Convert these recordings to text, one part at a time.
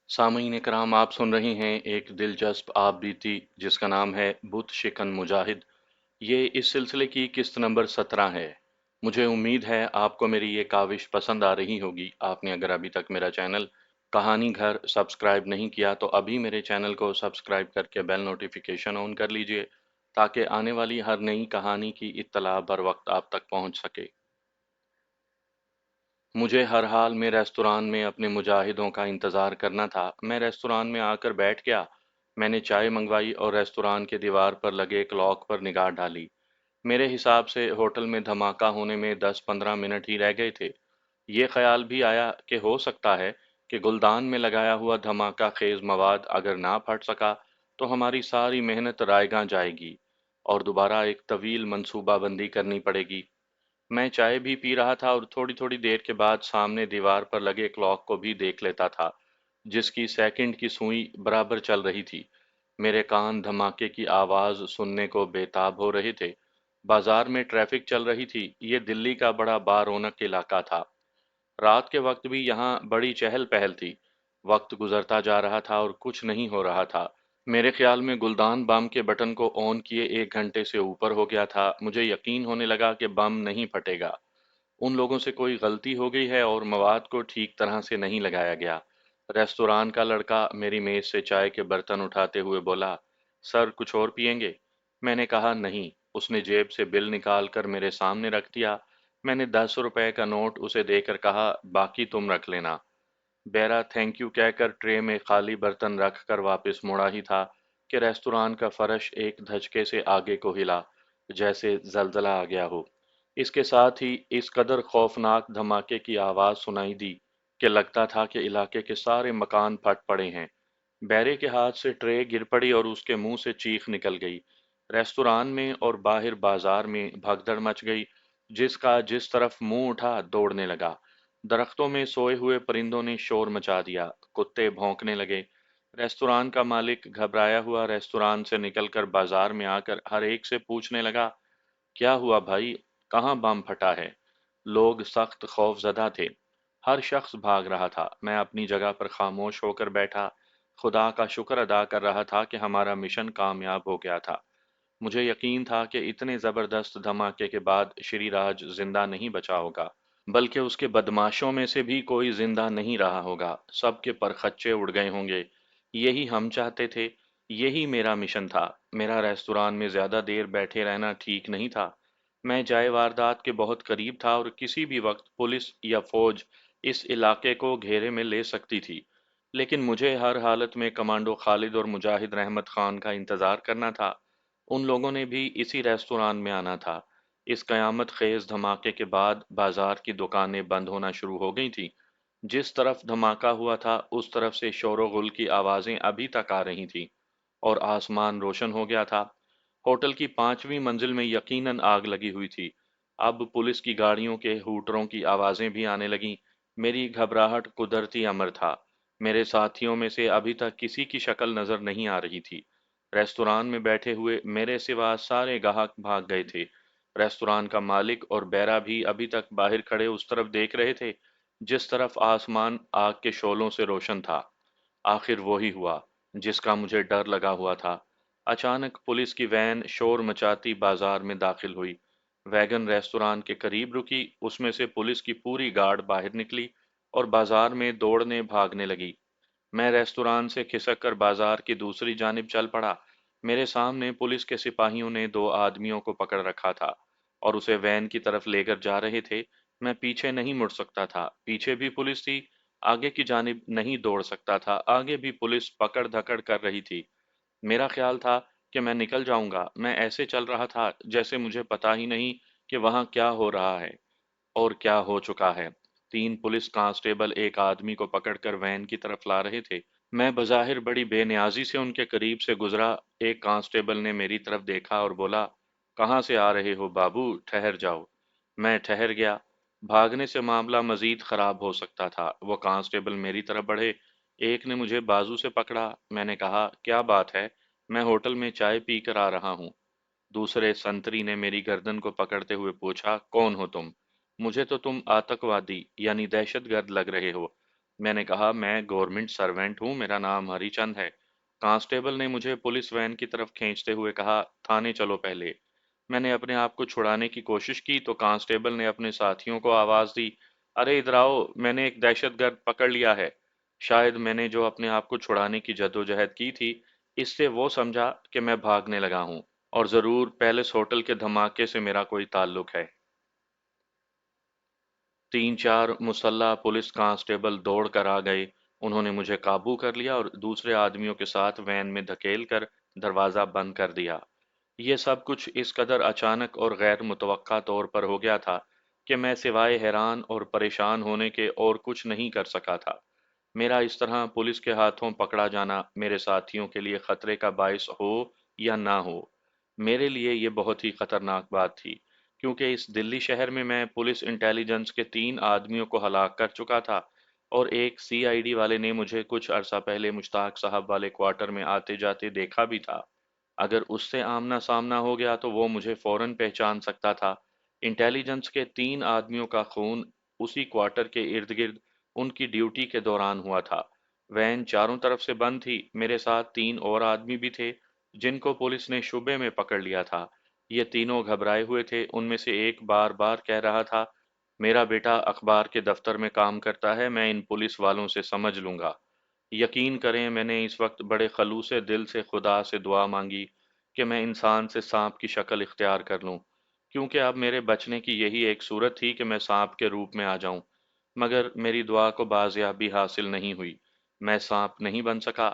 सामीन कराम, आप सुन रही हैं एक दिलचस्प आप बीती जिसका नाम है बुत शिकन मुजाहिद। ये इस सिलसिले की किस्त नंबर 17 है। मुझे उम्मीद है आपको मेरी ये काविश पसंद आ रही होगी। आपने अगर अभी तक मेरा चैनल कहानी घर सब्सक्राइब नहीं किया तो अभी मेरे चैनल को सब्सक्राइब करके बेल नोटिफिकेशन ऑन कर लीजिए ताकि आने वाली हर नई कहानी की इत्तला बर वक्त आप तक पहुंच सके। मुझे हर हाल में रेस्तरान में अपने मुजाहिदों का इंतज़ार करना था। मैं रेस्तरान में आकर बैठ गया। मैंने चाय मंगवाई और रेस्तरान के दीवार पर लगे क्लॉक पर निगाह डाली। मेरे हिसाब से होटल में धमाका होने में 10-15 मिनट ही रह गए थे। ये ख्याल भी आया कि हो सकता है कि गुलदान में लगाया हुआ धमाका खेज मवाद अगर ना फट सका तो हमारी सारी मेहनत रायगां जाएगी और दोबारा एक तवील मंसूबाबंदी करनी पड़ेगी। मैं चाय भी पी रहा था और थोड़ी थोड़ी देर के बाद सामने दीवार पर लगे क्लॉक को भी देख लेता था, जिसकी सेकंड की सुई बराबर चल रही थी। मेरे कान धमाके की आवाज सुनने को बेताब हो रहे थे। बाजार में ट्रैफिक चल रही थी। ये दिल्ली का बड़ा बारौनक इलाका था। रात के वक्त भी यहाँ बड़ी चहल पहल थी। वक्त गुजरता जा रहा था और कुछ नहीं हो रहा था। मेरे ख्याल में गुलदान बम के बटन को ऑन किए 1 घंटे से ऊपर हो गया था। मुझे यकीन होने लगा कि बम नहीं फटेगा। उन लोगों से कोई गलती हो गई है और मवाद को ठीक तरह से नहीं लगाया गया। रेस्तरान का लड़का मेरी मेज से चाय के बर्तन उठाते हुए बोला, सर कुछ और पियेंगे? मैंने कहा नहीं। उसने जेब से बिल निकाल कर मेरे सामने रख दिया। मैंने 10 रुपए का नोट उसे देकर कहा, बाकी तुम रख लेना। बेरा थैंक यू कहकर ट्रे में खाली बर्तन रख कर वापस मुड़ा ही था कि रेस्तरान का फर्श एक धचके से आगे को हिला, जैसे जलजला आ गया हो। इसके साथ ही इस कदर खौफनाक धमाके की आवाज सुनाई दी कि लगता था कि इलाके के सारे मकान फट पड़े हैं। बैरे के हाथ से ट्रे गिर पड़ी और उसके मुंह से चीख निकल गई। रेस्तरान में और बाहर बाजार में भगदड़ मच गई। जिसका जिस तरफ मुंह उठा दौड़ने लगा। दरख्तों में सोए हुए परिंदों ने शोर मचा दिया। कुत्ते भौंकने लगे। रेस्तरान का मालिक घबराया हुआ रेस्तरान से निकलकर बाजार में आकर हर एक से पूछने लगा, क्या हुआ भाई? कहाँ बम फटा है? लोग सख्त खौफजदा थे। हर शख्स भाग रहा था। मैं अपनी जगह पर खामोश होकर बैठा, खुदा का शुक्र अदा कर रहा था कि हमारा मिशन कामयाब हो गया था। मुझे यकीन था कि इतने जबरदस्त धमाके के बाद श्रीराज जिंदा नहीं बचा होगा, बल्कि उसके बदमाशों में से भी कोई जिंदा नहीं रहा होगा। सबके परखच्चे उड़ गए होंगे। यही हम चाहते थे। यही मेरा मिशन था। मेरा रेस्तरान में ज्यादा देर बैठे रहना ठीक नहीं था। मैं जाए वारदात के बहुत करीब था और किसी भी वक्त पुलिस या फौज इस इलाके को घेरे में ले सकती थी। लेकिन मुझे हर हालत में कमांडो खालिद और मुजाहिद रहमत खान का इंतजार करना था। उन लोगों ने भी इसी रेस्तरान में आना था। इस कयामत खेज धमाके के बाद बाजार की दुकानें बंद होना शुरू हो गई थीं। जिस तरफ धमाका हुआ था उस तरफ से शोर-गुल की आवाजें अभी तक आ रही थीं और आसमान रोशन हो गया था। होटल की 5वीं मंजिल में यकीनन आग लगी हुई थी। अब पुलिस की गाड़ियों के हूटरों की आवाजें भी आने लगीं। मेरी घबराहट कुदरती अमर था। मेरे साथियों में से अभी तक किसी की शक्ल नजर नहीं आ रही थी। रेस्तरान में बैठे हुए मेरे सिवा सारे ग्राहक भाग गए थे। रेस्तरान का मालिक और बैरा भी अभी तक बाहर खड़े उस तरफ देख रहे थे जिस तरफ आसमान आग के शोलों से रोशन था। आखिर वो ही हुआ जिसका मुझे डर लगा हुआ था। अचानक पुलिस की वैन शोर मचाती बाजार में दाखिल हुई। वैगन रेस्तरान के करीब रुकी। उसमें से पुलिस की पूरी गार्ड बाहर निकली और बाजार में दौड़ने भागने लगी। मैं रेस्तरान से खिसक कर बाजार की दूसरी जानिब चल पड़ा। मेरे सामने पुलिस के सिपाहियों ने 2 आदमियों को पकड़ रखा था और उसे वैन की तरफ लेकर जा रहे थे। मैं पीछे नहीं मुड़ सकता था। पीछे भी पुलिस थी। आगे की जानिब नहीं दौड़ सकता था। आगे भी पुलिस पकड़ धकड़ कर रही थी। मेरा ख्याल था कि मैं निकल जाऊंगा। मैं ऐसे चल रहा था जैसे मुझे पता ही नहीं कि वहां क्या हो रहा है और क्या हो चुका है। 3 पुलिस कांस्टेबल एक आदमी को पकड़कर वैन की तरफ ला रहे थे। मैं बज़ाहिर बड़ी बेनियाजी से उनके करीब से गुजरा। एक कांस्टेबल ने मेरी तरफ देखा और बोला, कहाँ से आ रहे हो बाबू? ठहर जाओ। मैं ठहर गया। भागने से मामला मजीद खराब हो सकता था। वो कांस्टेबल मेरी तरफ बढ़े। एक ने मुझे बाजू से पकड़ा। मैंने कहा, क्या बात है? मैं होटल में चाय पी कर आ रहा हूँ। दूसरे संतरी ने मेरी गर्दन को पकड़ते हुए पूछा, कौन हो तुम? मुझे तो तुम आतंकवादी यानी दहशतगर्द लग रहे हो। मैंने कहा, मैं गवर्नमेंट सर्वेंट हूँ, मेरा नाम हरीचंद है। कांस्टेबल ने मुझे पुलिस वैन की तरफ खींचते हुए कहा, थाने चलो पहले। मैंने अपने आप को छुड़ाने की कोशिश की तो कांस्टेबल ने अपने साथियों को आवाज दी, अरे इधर आओ, मैंने एक दहशतगर्द पकड़ लिया है। शायद मैंने जो अपने आप को छुड़ाने की जद्दोजहद की थी, इससे वो समझा कि मैं भागने लगा हूँ, और जरूर पैलेस होटल के धमाके से मेरा कोई ताल्लुक है। तीन चार मुसल्ला पुलिस कांस्टेबल दौड़ कर आ गए। उन्होंने मुझे काबू कर लिया और दूसरे आदमियों के साथ वैन में धकेल कर दरवाज़ा बंद कर दिया। ये सब कुछ इस कदर अचानक और गैर मुतवक्का तौर पर हो गया था कि मैं सिवाय हैरान और परेशान होने के और कुछ नहीं कर सका था। मेरा इस तरह पुलिस के हाथों पकड़ा जाना मेरे साथियों के लिए खतरे का बायस हो या ना हो, मेरे लिए ये बहुत ही खतरनाक बात थी, क्योंकि इस दिल्ली शहर में मैं पुलिस इंटेलिजेंस के तीन आदमियों को हलाक कर चुका था, और एक सीआईडी वाले ने मुझे कुछ अरसा पहले मुश्ताक साहब वाले क्वार्टर में आते जाते देखा भी था। अगर उससे आमना सामना हो गया तो वो मुझे फौरन पहचान सकता था। इंटेलिजेंस के तीन आदमियों का खून उसी क्वार्टर के इर्द गिर्द उनकी ड्यूटी के दौरान हुआ था। वैन चारों तरफ से बंद थी। मेरे साथ तीन और आदमी भी थे जिनको पुलिस ने शुबे में पकड़ लिया था। ये तीनों घबराए हुए थे। उनमें से एक बार बार कह रहा था, मेरा बेटा अखबार के दफ्तर में काम करता है, मैं इन पुलिस वालों से समझ लूंगा। यकीन करें, मैंने इस वक्त बड़े खलूसे दिल से खुदा से दुआ मांगी कि मैं इंसान से सांप की शक्ल इख्तियार कर लूं, क्योंकि अब मेरे बचने की यही एक सूरत थी कि मैं सांप के रूप में आ जाऊं। मगर मेरी दुआ को बाजियाबी हासिल नहीं हुई। मैं सांप नहीं बन सका।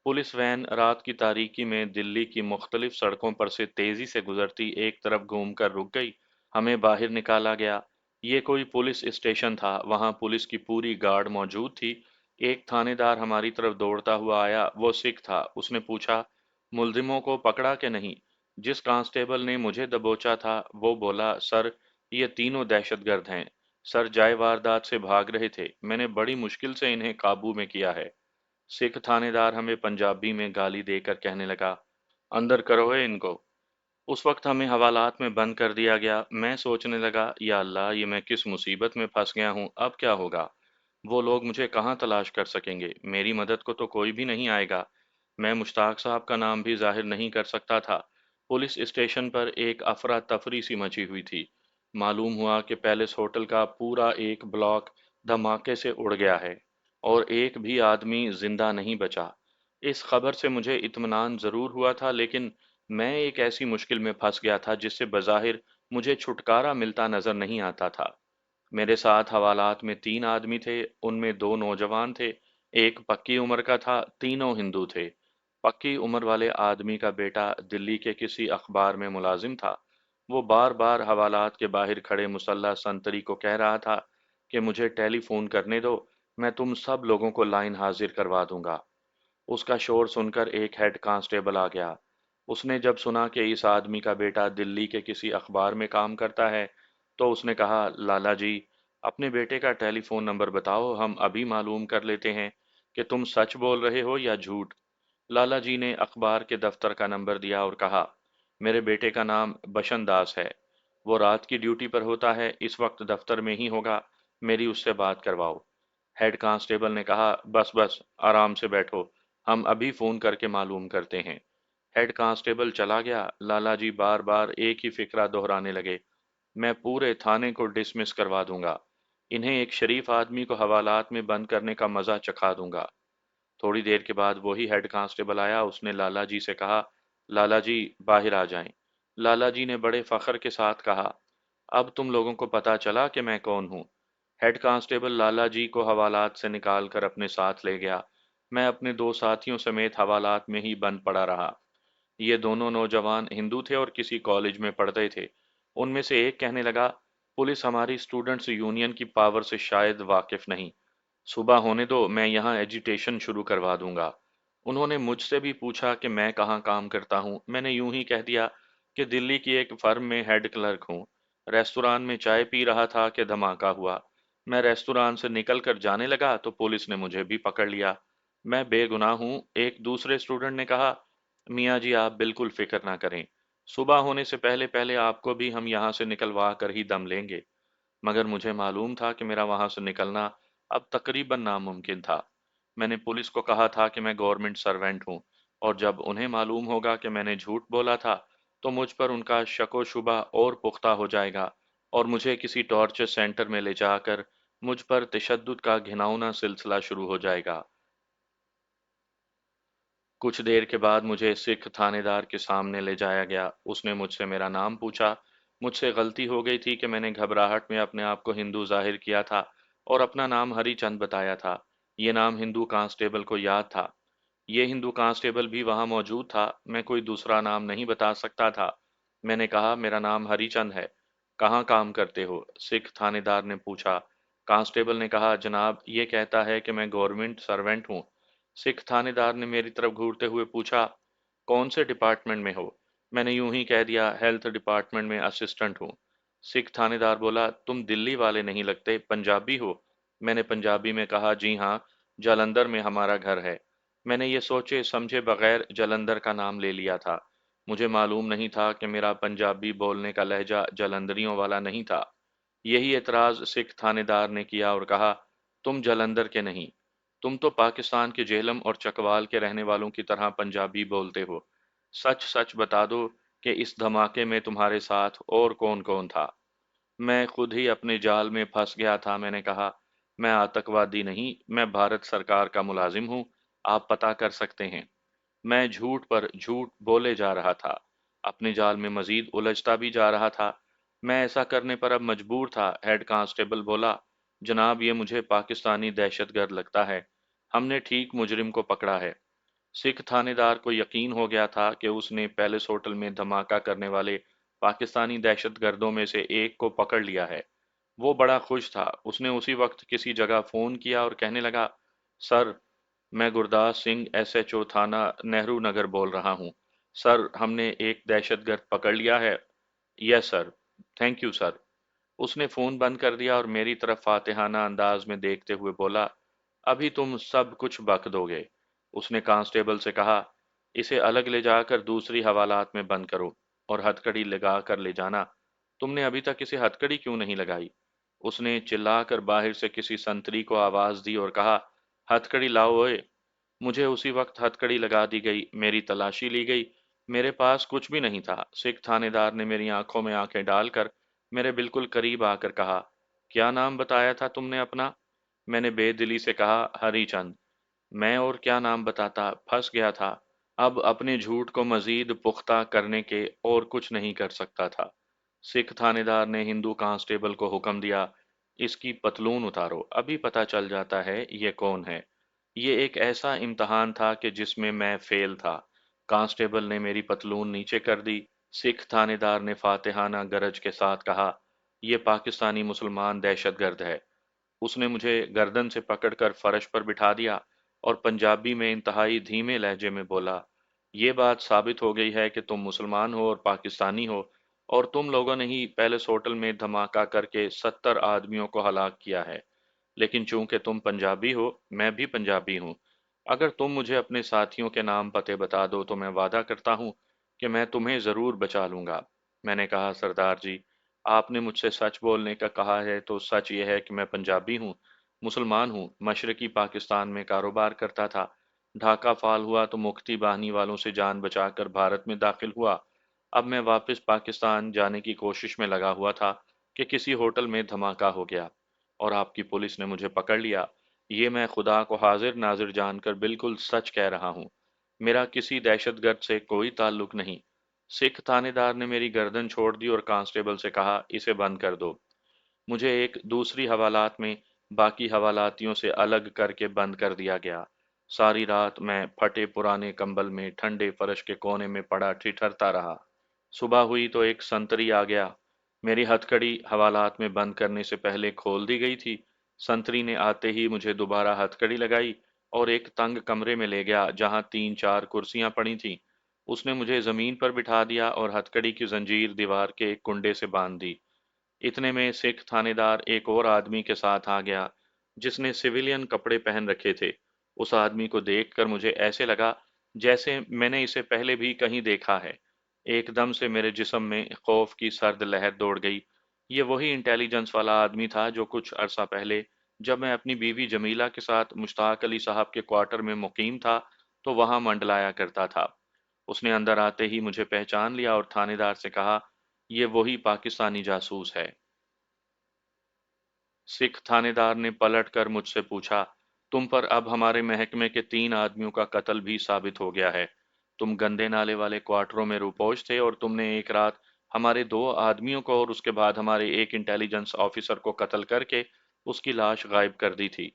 पुलिस वैन रात की तारीकी में दिल्ली की मुख्तलिफ सड़कों पर से तेजी से गुजरती एक तरफ घूमकर रुक गई। हमें बाहर निकाला गया। ये कोई पुलिस स्टेशन था, वहां पुलिस की पूरी गार्ड मौजूद थी। एक थानेदार हमारी तरफ दौड़ता हुआ आया। वो सिख था। उसने पूछा, मुलजिमों को पकड़ा कि नहीं? जिस कांस्टेबल ने मुझे दबोचा था वो बोला, सर, ये तीनों दहशतगर्द हैं। सर जाए वारदात से भाग रहे थे, मैंने बड़ी मुश्किल से इन्हें काबू में किया है। सिख थानेदार हमें पंजाबी में गाली देकर कहने लगा, अंदर करो है इनको। उस वक्त हमें हवालात में बंद कर दिया गया। मैं सोचने लगा, या अल्लाह, ये मैं किस मुसीबत में फंस गया हूँ, अब क्या होगा? वो लोग मुझे कहाँ तलाश कर सकेंगे? मेरी मदद को तो कोई भी नहीं आएगा। मैं मुश्ताक साहब का नाम भी जाहिर नहीं कर सकता था। पुलिस स्टेशन पर एक अफरा तफरी सी मची हुई थी। मालूम हुआ कि पैलेस होटल का पूरा एक ब्लॉक धमाके से उड़ गया है और एक भी आदमी जिंदा नहीं बचा। इस खबर से मुझे इत्मीनान जरूर हुआ था, लेकिन मैं एक ऐसी मुश्किल में फंस गया था जिससे बज़ाहिर मुझे छुटकारा मिलता नजर नहीं आता था। मेरे साथ हवालात में तीन आदमी थे। उनमें दो नौजवान थे, एक पक्की उम्र का था। तीनों हिंदू थे। पक्की उम्र वाले आदमी का बेटा दिल्ली के किसी अखबार में मुलाजिम था। वो बार बार हवालात के बाहर खड़े मुसल्ला संतरी को कह रहा था कि मुझे टेलीफोन करने दो, मैं तुम सब लोगों को लाइन हाजिर करवा दूंगा। उसका शोर सुनकर एक हेड कांस्टेबल आ गया। उसने जब सुना कि इस आदमी का बेटा दिल्ली के किसी अखबार में काम करता है, तो उसने कहा, लाला जी, अपने बेटे का टेलीफोन नंबर बताओ, हम अभी मालूम कर लेते हैं कि तुम सच बोल रहे हो या झूठ। लाला जी ने अखबार के दफ्तर का नंबर दिया और कहा, मेरे बेटे का नाम बशन दास है। वो रात की ड्यूटी पर होता है, इस वक्त दफ्तर में ही होगा। मेरी उससे बात करवाओ। हेड कांस्टेबल ने कहा, बस बस, आराम से बैठो, हम अभी फोन करके मालूम करते हैं। हेड कांस्टेबल चला गया। लाला जी बार बार एक ही फिक्रा दोहराने लगे, मैं पूरे थाने को डिसमिस करवा दूंगा। इन्हें एक शरीफ आदमी को हवालात में बंद करने का मजा चखा दूंगा। थोड़ी देर के बाद वही हेड कांस्टेबल आया। उसने लाला जी से कहा, लाला जी बाहर आ जाएं। लाला जी ने बड़े फख्र के साथ कहा, अब तुम लोगों को पता चला कि मैं कौन हूँ। हेड कांस्टेबल लाला जी को हवालात से निकाल कर अपने साथ ले गया। मैं अपने दो साथियों समेत हवालात में ही बंद पड़ा रहा। ये दोनों नौजवान हिंदू थे और किसी कॉलेज में पढ़ते थे। उनमें से एक कहने लगा, पुलिस हमारी स्टूडेंट्स यूनियन की पावर से शायद वाकिफ नहीं। सुबह होने दो, मैं यहाँ एजिटेशन शुरू करवा दूंगा। उन्होंने मुझसे भी पूछा कि मैं कहाँ काम करता हूँ। मैंने यूं ही कह दिया कि दिल्ली की एक फर्म में हेड क्लर्क हूँ। रेस्तुरान में चाय पी रहा था कि धमाका हुआ। मैं रेस्तुरान से निकल कर जाने लगा तो पुलिस ने मुझे भी पकड़ लिया। मैं बेगुनाह हूँ। एक दूसरे स्टूडेंट ने कहा, मियाँ जी आप बिल्कुल फिक्र ना करें, सुबह होने से पहले पहले आपको भी हम यहाँ से निकलवा कर ही दम लेंगे। मगर मुझे मालूम था कि मेरा वहां से निकलना अब तकरीबन नामुमकिन था। मैंने पुलिस को कहा था कि मैं गवर्नमेंट सर्वेंट हूँ, और जब उन्हें मालूम होगा कि मैंने झूठ बोला था, तो मुझ पर उनका शक व शुबा और पुख्ता हो जाएगा, और मुझे किसी टॉर्चर सेंटर में ले जाकर मुझ पर तशद्दुद का घिनौना सिलसिला शुरू हो जाएगा। कुछ देर के बाद मुझे सिख थानेदार के सामने ले जाया गया। उसने मुझसे मेरा नाम पूछा। मुझसे गलती हो गई थी कि मैंने घबराहट में अपने आप को हिंदू जाहिर किया था और अपना नाम हरिचंद बताया था। ये नाम हिंदू कांस्टेबल को याद था। ये हिंदू कांस्टेबल भी वहां मौजूद था। मैं कोई दूसरा नाम नहीं बता सकता था। मैंने कहा, मेरा नाम हरिचंद है। कहाँ काम करते हो? सिख थानेदार ने पूछा। कांस्टेबल ने कहा, जनाब ये कहता है कि मैं गवर्नमेंट सर्वेंट हूँ। सिख थानेदार ने मेरी तरफ घूरते हुए पूछा, कौन से डिपार्टमेंट में हो? मैंने यूं ही कह दिया, हेल्थ डिपार्टमेंट में असिस्टेंट हूँ। सिख थानेदार बोला, तुम दिल्ली वाले नहीं लगते, पंजाबी हो? मैंने पंजाबी में कहा, जी हाँ, जालंधर में हमारा घर है। मैंने ये सोचे समझे बगैर जालंधर का नाम ले लिया था। मुझे मालूम नहीं था कि मेरा पंजाबी बोलने का लहजा जालंधरियों वाला नहीं था। यही एतराज सिख थानेदार ने किया और कहा, तुम जालंधर के नहीं, तुम तो पाकिस्तान के जेहलम और चकवाल के रहने वालों की तरह पंजाबी बोलते हो। सच सच बता दो कि इस धमाके में तुम्हारे साथ और कौन कौन था? मैं खुद ही अपने जाल में फंस गया था। मैंने कहा, मैं आतंकवादी नहीं, मैं भारत सरकार का मुलाजिम हूँ, आप पता कर सकते हैं। मैं झूठ पर झूठ बोले जा रहा था, अपने जाल में मजीद उलझता भी जा रहा था। मैं ऐसा करने पर अब मजबूर था। हेड कांस्टेबल बोला, जनाब ये मुझे पाकिस्तानी दहशतगर्द लगता है, हमने ठीक मुजरिम को पकड़ा है। सिख थानेदार को यकीन हो गया था कि उसने पैलेस होटल में धमाका करने वाले पाकिस्तानी दहशतगर्दों में से एक को पकड़ लिया है। वो बड़ा खुश था। उसने उसी वक्त किसी जगह फोन किया और कहने लगा, सर, मैं गुरदास सिंह एसएचओ थाना नेहरू नगर बोल रहा हूँ। सर, हमने एक दहशतगर्द पकड़ लिया है। Yes sir. Thank you sir. उसने फोन बंद कर दिया और मेरी तरफ फातिहाना अंदाज में देखते हुए बोला, अभी तुम सब कुछ बक दोगे। उसने कांस्टेबल से कहा, इसे अलग ले जाकर दूसरी हवालात में बंद करो और हथकड़ी लगा कर ले जाना। तुमने अभी तक इसे हथकड़ी क्यों नहीं लगाई? उसने चिल्लाकर बाहर से किसी संतरी को आवाज दी और कहा, हथकड़ी लाओ ओए। मुझे उसी वक्त हथकड़ी लगा दी गई। मेरी तलाशी ली गई। मेरे पास कुछ भी नहीं था। सिख थानेदार ने मेरी आंखों में आंखें डालकर मेरे बिल्कुल करीब आकर कहा, क्या नाम बताया था तुमने अपना? मैंने बेदिली से कहा, हरीचंद। मैं और क्या नाम बताता, फंस गया था। अब अपने झूठ को मजीद पुख्ता करने के और कुछ नहीं कर सकता था। सिख थानेदार ने हिंदू कांस्टेबल को हुक्म दिया, इसकी पतलून उतारो, अभी पता चल जाता है ये कौन है। ये एक ऐसा इम्तहान था कि जिसमें मैं फेल था। कांस्टेबल ने मेरी पतलून नीचे कर दी। सिख थानेदार ने फातिहाना गरज के साथ कहा, ये पाकिस्तानी मुसलमान दहशतगर्द है। उसने मुझे गर्दन से पकड़कर फर्श पर बिठा दिया और पंजाबी में इंतहाई धीमे लहजे में बोला, ये बात साबित हो गई है कि तुम मुसलमान हो और पाकिस्तानी हो, और तुम लोगों ने ही पैलेस होटल में धमाका करके 70 आदमियों को हलाक किया है। लेकिन चूंकि तुम पंजाबी हो, मैं भी पंजाबी हूँ। अगर तुम मुझे अपने साथियों के नाम पते बता दो तो मैं वादा करता हूँ कि मैं तुम्हें ज़रूर बचा लूँगा। मैंने कहा, सरदार जी, आपने मुझसे सच बोलने का कहा है तो सच ये है कि मैं पंजाबी हूँ, मुसलमान हूँ, मशरकी पाकिस्तान में कारोबार करता था। ढाका फाल हुआ तो मुक्ति बाहिनी वालों से जान बचाकर भारत में दाखिल हुआ। अब मैं वापस पाकिस्तान जाने की कोशिश में लगा हुआ था कि किसी होटल में धमाका हो गया और आपकी पुलिस ने मुझे पकड़ लिया। ये मैं खुदा को हाजिर नाजिर जानकर बिल्कुल सच कह रहा हूँ। मेरा किसी दहशतगर्द से कोई ताल्लुक नहीं। सिख थानेदार ने मेरी गर्दन छोड़ दी और कांस्टेबल से कहा, इसे बंद कर दो। मुझे एक दूसरी हवालात में बाकी हवालातियों से अलग करके बंद कर दिया गया। सारी रात मैं फटे पुराने कंबल में ठंडे फर्श के कोने में पड़ा ठिठरता रहा। सुबह हुई तो एक संतरी आ गया। मेरी हथकड़ी हवालात में बंद करने से पहले खोल दी गई थी। संतरी ने आते ही मुझे दोबारा हथकड़ी लगाई और एक तंग कमरे में ले गया जहां 3-4 कुर्सियां पड़ी थीं। उसने मुझे जमीन पर बिठा दिया और हथकड़ी की जंजीर दीवार के एक कुंडे से बांध दी। इतने में सिख थानेदार एक और आदमी के साथ आ गया जिसने सिविलियन कपड़े पहन रखे थे। उस आदमी को देखकर मुझे ऐसे लगा जैसे मैंने इसे पहले भी कहीं देखा है। एकदम से मेरे जिस्म में खौफ की सर्द लहर दौड़ गई। ये वही इंटेलिजेंस वाला आदमी था जो कुछ अरसा पहले جب میں اپنی بیوی جمیلہ کے ساتھ مشتاق علی صاحب کے کوارٹر میں مقیم تھا تو وہاں منڈلایا کرتا تھا۔ اس نے اندر آتے ہی مجھے پہچان لیا اور تھانے دار سے کہا، یہ وہی پاکستانی جاسوس ہے۔ سکھ تھانے دار نے پلٹ کر مجھ سے پوچھا، تم پر اب ہمارے محکمے کے 3 آدمیوں کا قتل بھی ثابت ہو گیا ہے۔ تم گندے نالے والے کوارٹروں میں روپوش تھے اور تم نے ایک رات ہمارے 2 آدمیوں کو اور اس کے بعد ہمارے ایک انٹیلیجنس آفیسر کو قتل کر کے اس کی لاش غائب کر دی تھی۔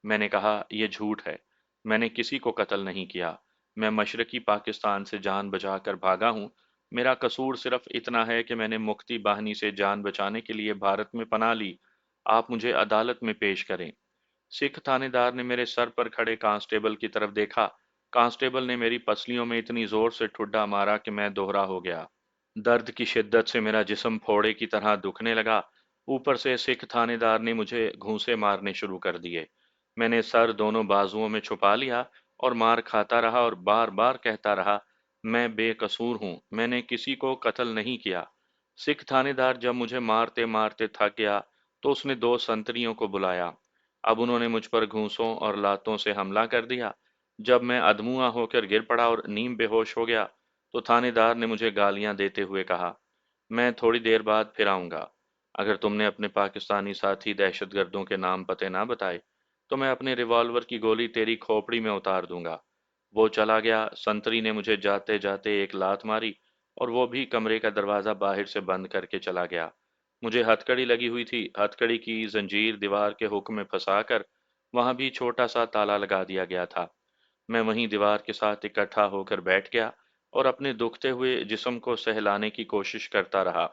میں نے کہا، یہ جھوٹ ہے، میں نے کسی کو قتل نہیں کیا۔ میں مشرقی پاکستان سے جان بچا کر بھاگا ہوں۔ میرا قصور صرف اتنا ہے کہ میں نے مفتی باہنی سے جان بچانے کے لیے بھارت میں پناہ لی۔ آپ مجھے عدالت میں پیش کریں۔ سکھ تھانے دار نے میرے سر پر کھڑے کانسٹیبل کی طرف دیکھا۔ کانسٹیبل نے میری پسلیوں میں اتنی زور سے ٹھڈا مارا کہ میں دوہرا ہو گیا۔ درد کی شدت سے میرا جسم پھوڑے کی طرح دکھنے لگا۔ اوپر سے سکھ تھانے دار نے مجھے گھونسے مارنے شروع کر دیے۔ میں نے سر دونوں بازوؤں میں چھپا لیا اور مار کھاتا رہا اور بار بار کہتا رہا، میں بے قصور ہوں، میں نے کسی کو قتل نہیں کیا۔ سکھ تھانے دار جب مجھے مارتے مارتے تھک گیا تو اس نے 2 سنتریوں کو بلایا۔ اب انہوں نے مجھ پر گھونسوں اور لاتوں سے حملہ کر دیا۔ جب میں ادموا ہو کر گر پڑا اور نیم بے ہوش ہو گیا تو تھانے دار نے مجھے گالیاں دیتے ہوئے کہا، میں تھوڑی دیر بعد پھر آؤں گا۔ اگر تم نے اپنے پاکستانی ساتھی دہشت گردوں کے نام پتے نہ بتائے تو میں اپنے ریوالور کی گولی تیری کھوپڑی میں اتار دوں گا۔ وہ چلا گیا۔ سنتری نے مجھے جاتے جاتے ایک لات ماری اور وہ بھی کمرے کا دروازہ باہر سے بند کر کے چلا گیا۔ مجھے ہتکڑی لگی ہوئی تھی۔ ہتکڑی کی زنجیر دیوار کے ہک میں پھنسا کر وہاں بھی چھوٹا سا تالا لگا دیا گیا تھا۔ میں وہیں دیوار کے ساتھ اکٹھا ہو کر بیٹھ گیا اور اپنے دکھتے ہوئے جسم کو سہلانے کی کوشش کرتا رہا۔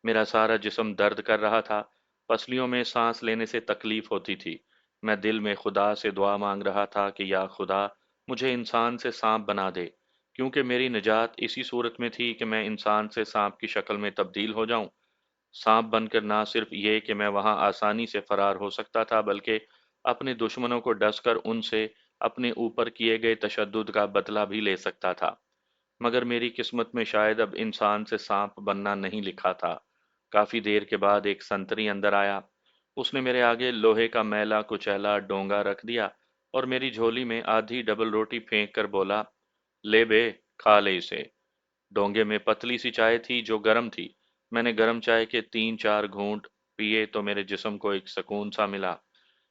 میرا سارا جسم درد کر رہا تھا۔ پسلیوں میں سانس لینے سے تکلیف ہوتی تھی۔ میں دل میں خدا سے دعا مانگ رہا تھا کہ یا خدا مجھے انسان سے سانپ بنا دے، کیونکہ میری نجات اسی صورت میں تھی کہ میں انسان سے سانپ کی شکل میں تبدیل ہو جاؤں۔ سانپ بن کر نہ صرف یہ کہ میں وہاں آسانی سے فرار ہو سکتا تھا، بلکہ اپنے دشمنوں کو ڈس کر ان سے اپنے اوپر کیے گئے تشدد کا بدلہ بھی لے سکتا تھا۔ مگر میری قسمت میں شاید اب انسان سے سانپ بننا نہیں لکھا تھا۔ کافی دیر کے بعد ایک سنتری اندر آیا۔ اس نے میرے آگے لوہے کا میلا کچیلا ڈونگا رکھ دیا اور میری جھولی میں آدھی ڈبل روٹی پھینک کر بولا، لے بے، کھا لے اسے۔ ڈونگے میں پتلی سی چائے تھی جو گرم تھی۔ میں نے گرم چائے کے 3 4 گھونٹ پیے تو میرے جسم کو ایک سکون سا ملا۔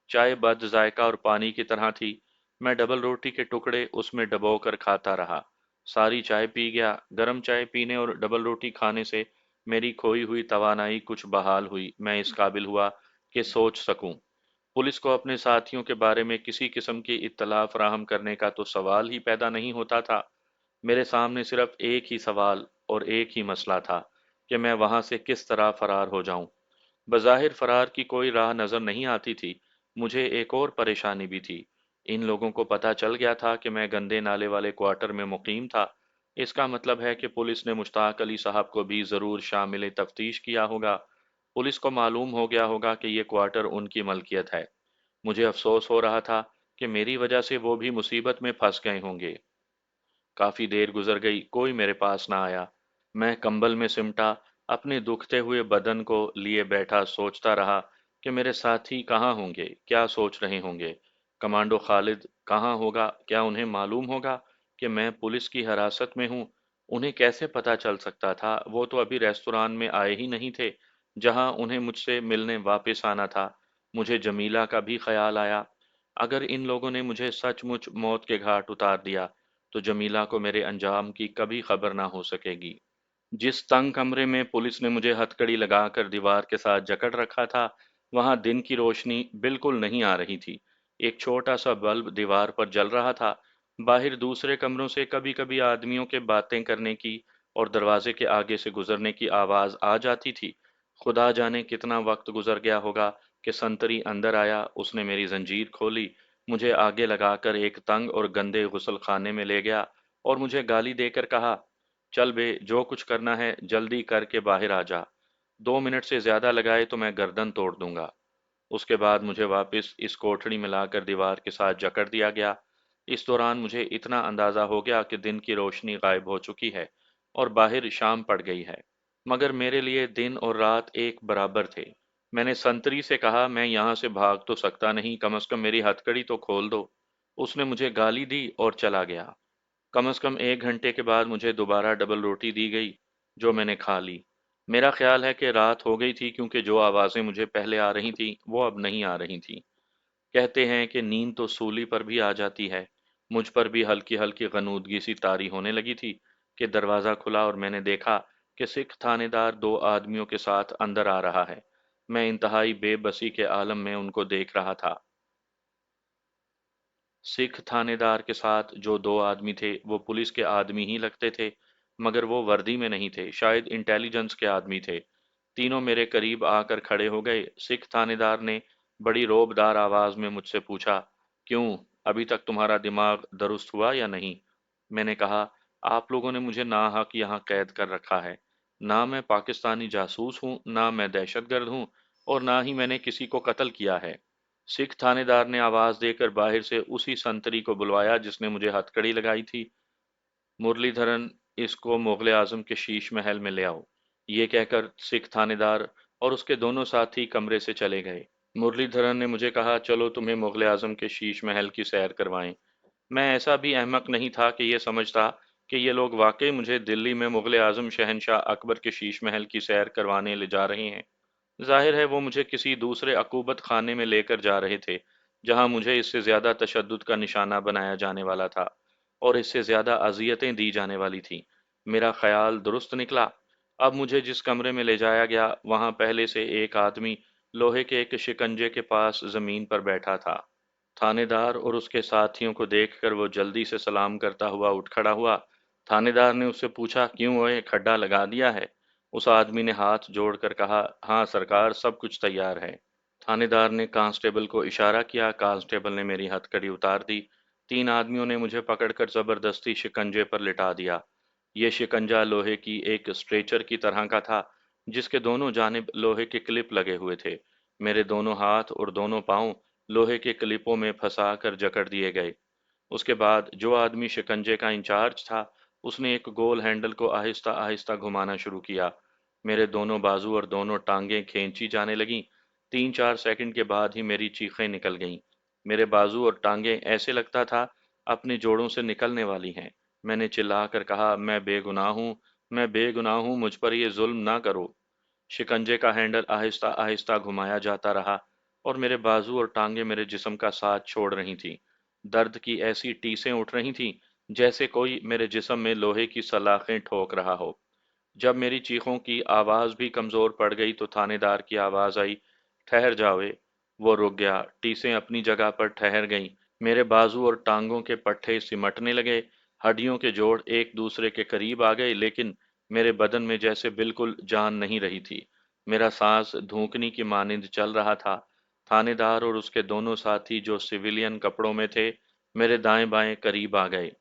چائے بد ذائقہ اور پانی کی طرح تھی۔ میں ڈبل روٹی کے ٹکڑے اس میں ڈبو کر کھاتا رہا۔ ساری چائے پی گیا۔ گرم چائے پینے اور ڈبل روٹی کھانے سے میری کھوئی ہوئی توانائی کچھ بحال ہوئی۔ میں اس قابل ہوا کہ سوچ سکوں۔ پولیس کو اپنے ساتھیوں کے بارے میں کسی قسم کی اطلاع فراہم کرنے کا تو سوال ہی پیدا نہیں ہوتا تھا۔ میرے سامنے صرف ایک ہی سوال اور ایک ہی مسئلہ تھا کہ میں وہاں سے کس طرح فرار ہو جاؤں۔ بظاہر فرار کی کوئی راہ نظر نہیں آتی تھی۔ مجھے ایک اور پریشانی بھی تھی۔ ان لوگوں کو پتہ چل گیا تھا کہ میں گندے نالے والے کوارٹر میں مقیم تھا۔ اس کا مطلب ہے کہ پولیس نے مشتاق علی صاحب کو بھی ضرور شامل تفتیش کیا ہوگا۔ پولیس کو معلوم ہو گیا ہوگا کہ یہ کوارٹر ان کی ملکیت ہے۔ مجھے افسوس ہو رہا تھا کہ میری وجہ سے وہ بھی مصیبت میں پھنس گئے ہوں گے۔ کافی دیر گزر گئی، کوئی میرے پاس نہ آیا۔ میں کمبل میں سمٹا اپنے دکھتے ہوئے بدن کو لیے بیٹھا سوچتا رہا کہ میرے ساتھی کہاں ہوں گے، کیا سوچ رہے ہوں گے۔ کمانڈو خالد کہاں ہوگا؟ کیا انہیں معلوم ہوگا کہ میں پولیس کی حراست میں ہوں؟ انہیں کیسے پتہ چل سکتا تھا؟ وہ تو ابھی ریستوران میں آئے ہی نہیں تھے جہاں انہیں مجھ سے ملنے واپس آنا تھا۔ مجھے جمیلہ کا بھی خیال آیا۔ اگر ان لوگوں نے مجھے سچ مچ موت کے گھاٹ اتار دیا تو جمیلہ کو میرے انجام کی کبھی خبر نہ ہو سکے گی۔ جس تنگ کمرے میں پولیس نے مجھے ہتکڑی لگا کر دیوار کے ساتھ جکڑ رکھا تھا، وہاں دن کی روشنی بالکل نہیں آ رہی تھی۔ ایک چھوٹا سا بلب دیوار پر جل رہا تھا۔ باہر دوسرے کمروں سے کبھی کبھی آدمیوں کے باتیں کرنے کی اور دروازے کے آگے سے گزرنے کی آواز آ جاتی تھی۔ خدا جانے کتنا وقت گزر گیا ہوگا کہ سنتری اندر آیا۔ اس نے میری زنجیر کھولی، مجھے آگے لگا کر ایک تنگ اور گندے غسل خانے میں لے گیا اور مجھے گالی دے کر کہا، چل بے، جو کچھ کرنا ہے جلدی کر کے باہر آ جا۔ 2 منٹ سے زیادہ لگائے تو میں گردن توڑ دوں گا۔ اس کے بعد مجھے واپس اس کوٹھڑی میں لا کر دیوار کے ساتھ جکڑ دیا گیا۔ اس دوران مجھے اتنا اندازہ ہو گیا کہ دن کی روشنی غائب ہو چکی ہے اور باہر شام پڑ گئی ہے، مگر میرے لیے دن اور رات ایک برابر تھے۔ मैंने संतरी से कहा, मैं यहाँ से भाग तो सकता नहीं, कम से कम मेरी हथकड़ी तो खोल दो। उसने मुझे गाली दी और चला गया। कम से कम 1 घंटे के बाद मुझे दोबारा डबल रोटी दी गई, जो मैंने खा ली। मेरा ख्याल है कि रात हो गई थी, क्योंकि जो आवाज़ें मुझे पहले आ रही थीं वो अब नहीं आ रही थीं। कहते हैं कि नींद तो सूली पर भी आ जाती है। मुझ पर भी हल्की हल्की गनूदगी सी तारी होने लगी थी कि दरवाज़ा खुला और मैंने देखा कि सिख थानेदार 2 आदमियों के साथ अंदर आ रहा है। मैं इंतहाई बेबसी के आलम में उनको देख रहा था। सिख थानेदार के साथ जो 2 आदमी थे वो पुलिस के आदमी ही लगते थे, मगर वो वर्दी में नहीं थे, शायद इंटेलिजेंस के आदमी थे। तीनों मेरे करीब आकर खड़े हो गए। सिख थानेदार ने बड़ी रोबदार आवाज में मुझसे पूछा, क्यों, अभी तक तुम्हारा दिमाग दुरुस्त हुआ या नहीं? मैंने कहा, आप लोगों ने मुझे नाहक यहाँ कैद कर रखा है। ना मैं पाकिस्तानी जासूस हूँ, ना मैं दहशतगर्द हूँ, और ना ही मैंने किसी को कत्ल किया है। सिख थानेदार ने आवाज देकर बाहर से उसी संतरी को बुलवाया जिसने मुझे हथकड़ी लगाई थी। मुरलीधरन, इसको मुगल आजम के शीश महल में ले आओ। ये कहकर सिख थानेदार और उसके दोनों साथी कमरे से चले गए। मुरलीधरन ने मुझे कहा, चलो तुम्हें मुगल आजम के शीश महल की सैर करवाएं। मैं ऐसा भी अहमक नहीं था कि ये समझता कि ये लोग वाकई मुझे दिल्ली में मुगल आजम शहनशाह अकबर के शीश महल की सैर करवाने ले जा रहे हैं। जाहिर है वो मुझे किसी दूसरे अकूबत खाने में लेकर जा रहे थे, जहां मुझे इससे ज़्यादा तशद्दुद का निशाना बनाया जाने वाला था और इससे ज़्यादा अजियतें दी जाने वाली थीं। मेरा ख्याल दुरुस्त निकला। अब मुझे जिस कमरे में ले जाया गया, वहां पहले से एक आदमी लोहे के एक शिकंजे के पास ज़मीन पर बैठा था। थानेदार और उसके साथियों को देखकर वो जल्दी से सलाम करता हुआ उठ खड़ा हुआ। थानेदार ने उससे पूछा, क्यों ओए, खड्डा लगा दिया है? उस आदमी ने हाथ जोड़कर कहा, हाँ सरकार, सब कुछ तैयार है। थानेदार ने कांस्टेबल को इशारा किया। कांस्टेबल ने मेरी हथकड़ी उतार दी। 3 आदमियों ने मुझे पकड़कर जबरदस्ती शिकंजे पर लिटा दिया। ये शिकंजा लोहे की एक स्ट्रेचर की तरह का था, जिसके दोनों जानिब लोहे के क्लिप लगे हुए थे। मेरे दोनों हाथ और दोनों पांव लोहे के क्लिपों में फंसा कर जकड़ दिए गए। उसके बाद जो आदमी शिकंजे का इंचार्ज था, उसने एक गोल हैंडल को आहिस्ता आहिस्ता घुमाना शुरू किया। मेरे दोनों बाजू और दोनों टांगें खींची जाने लगीं। 3-4 सेकंड के बाद ही मेरी चीखें निकल गईं। मेरे बाजू और टांगें ऐसे लगता था अपने जोड़ों से निकलने वाली हैं। मैंने चिल्लाकर कहा, मैं बेगुनाह हूँ, मैं बेगुनाह हूँ, मुझ पर ये जुल्म ना करो। शिकंजे का हैंडल आहिस्ता आहिस्ता घुमाया जाता रहा और मेरे बाजू और टांगे मेरे जिस्म का साथ छोड़ रही थीं। दर्द की ऐसी टीसें उठ रही थीं जैसे कोई मेरे जिस्म में लोहे की सलाखें ठोक रहा हो। जब मेरी चीखों की आवाज़ भी कमज़ोर पड़ गई तो थानेदार की आवाज़ आई, ठहर जाओ। वो रुक गया। टीसें अपनी जगह पर ठहर गईं। मेरे बाजू और टांगों के पट्टे सिमटने लगे। हड्डियों के जोड़ एक दूसरे के करीब आ गए, लेकिन मेरे बदन में जैसे बिल्कुल जान नहीं रही थी। मेरा सांस धूकनी की मानिंद चल रहा था। थानेदार और उसके दोनों साथी जो सिविलियन कपड़ों में थे, मेरे दाएं बाएं करीब आ गए।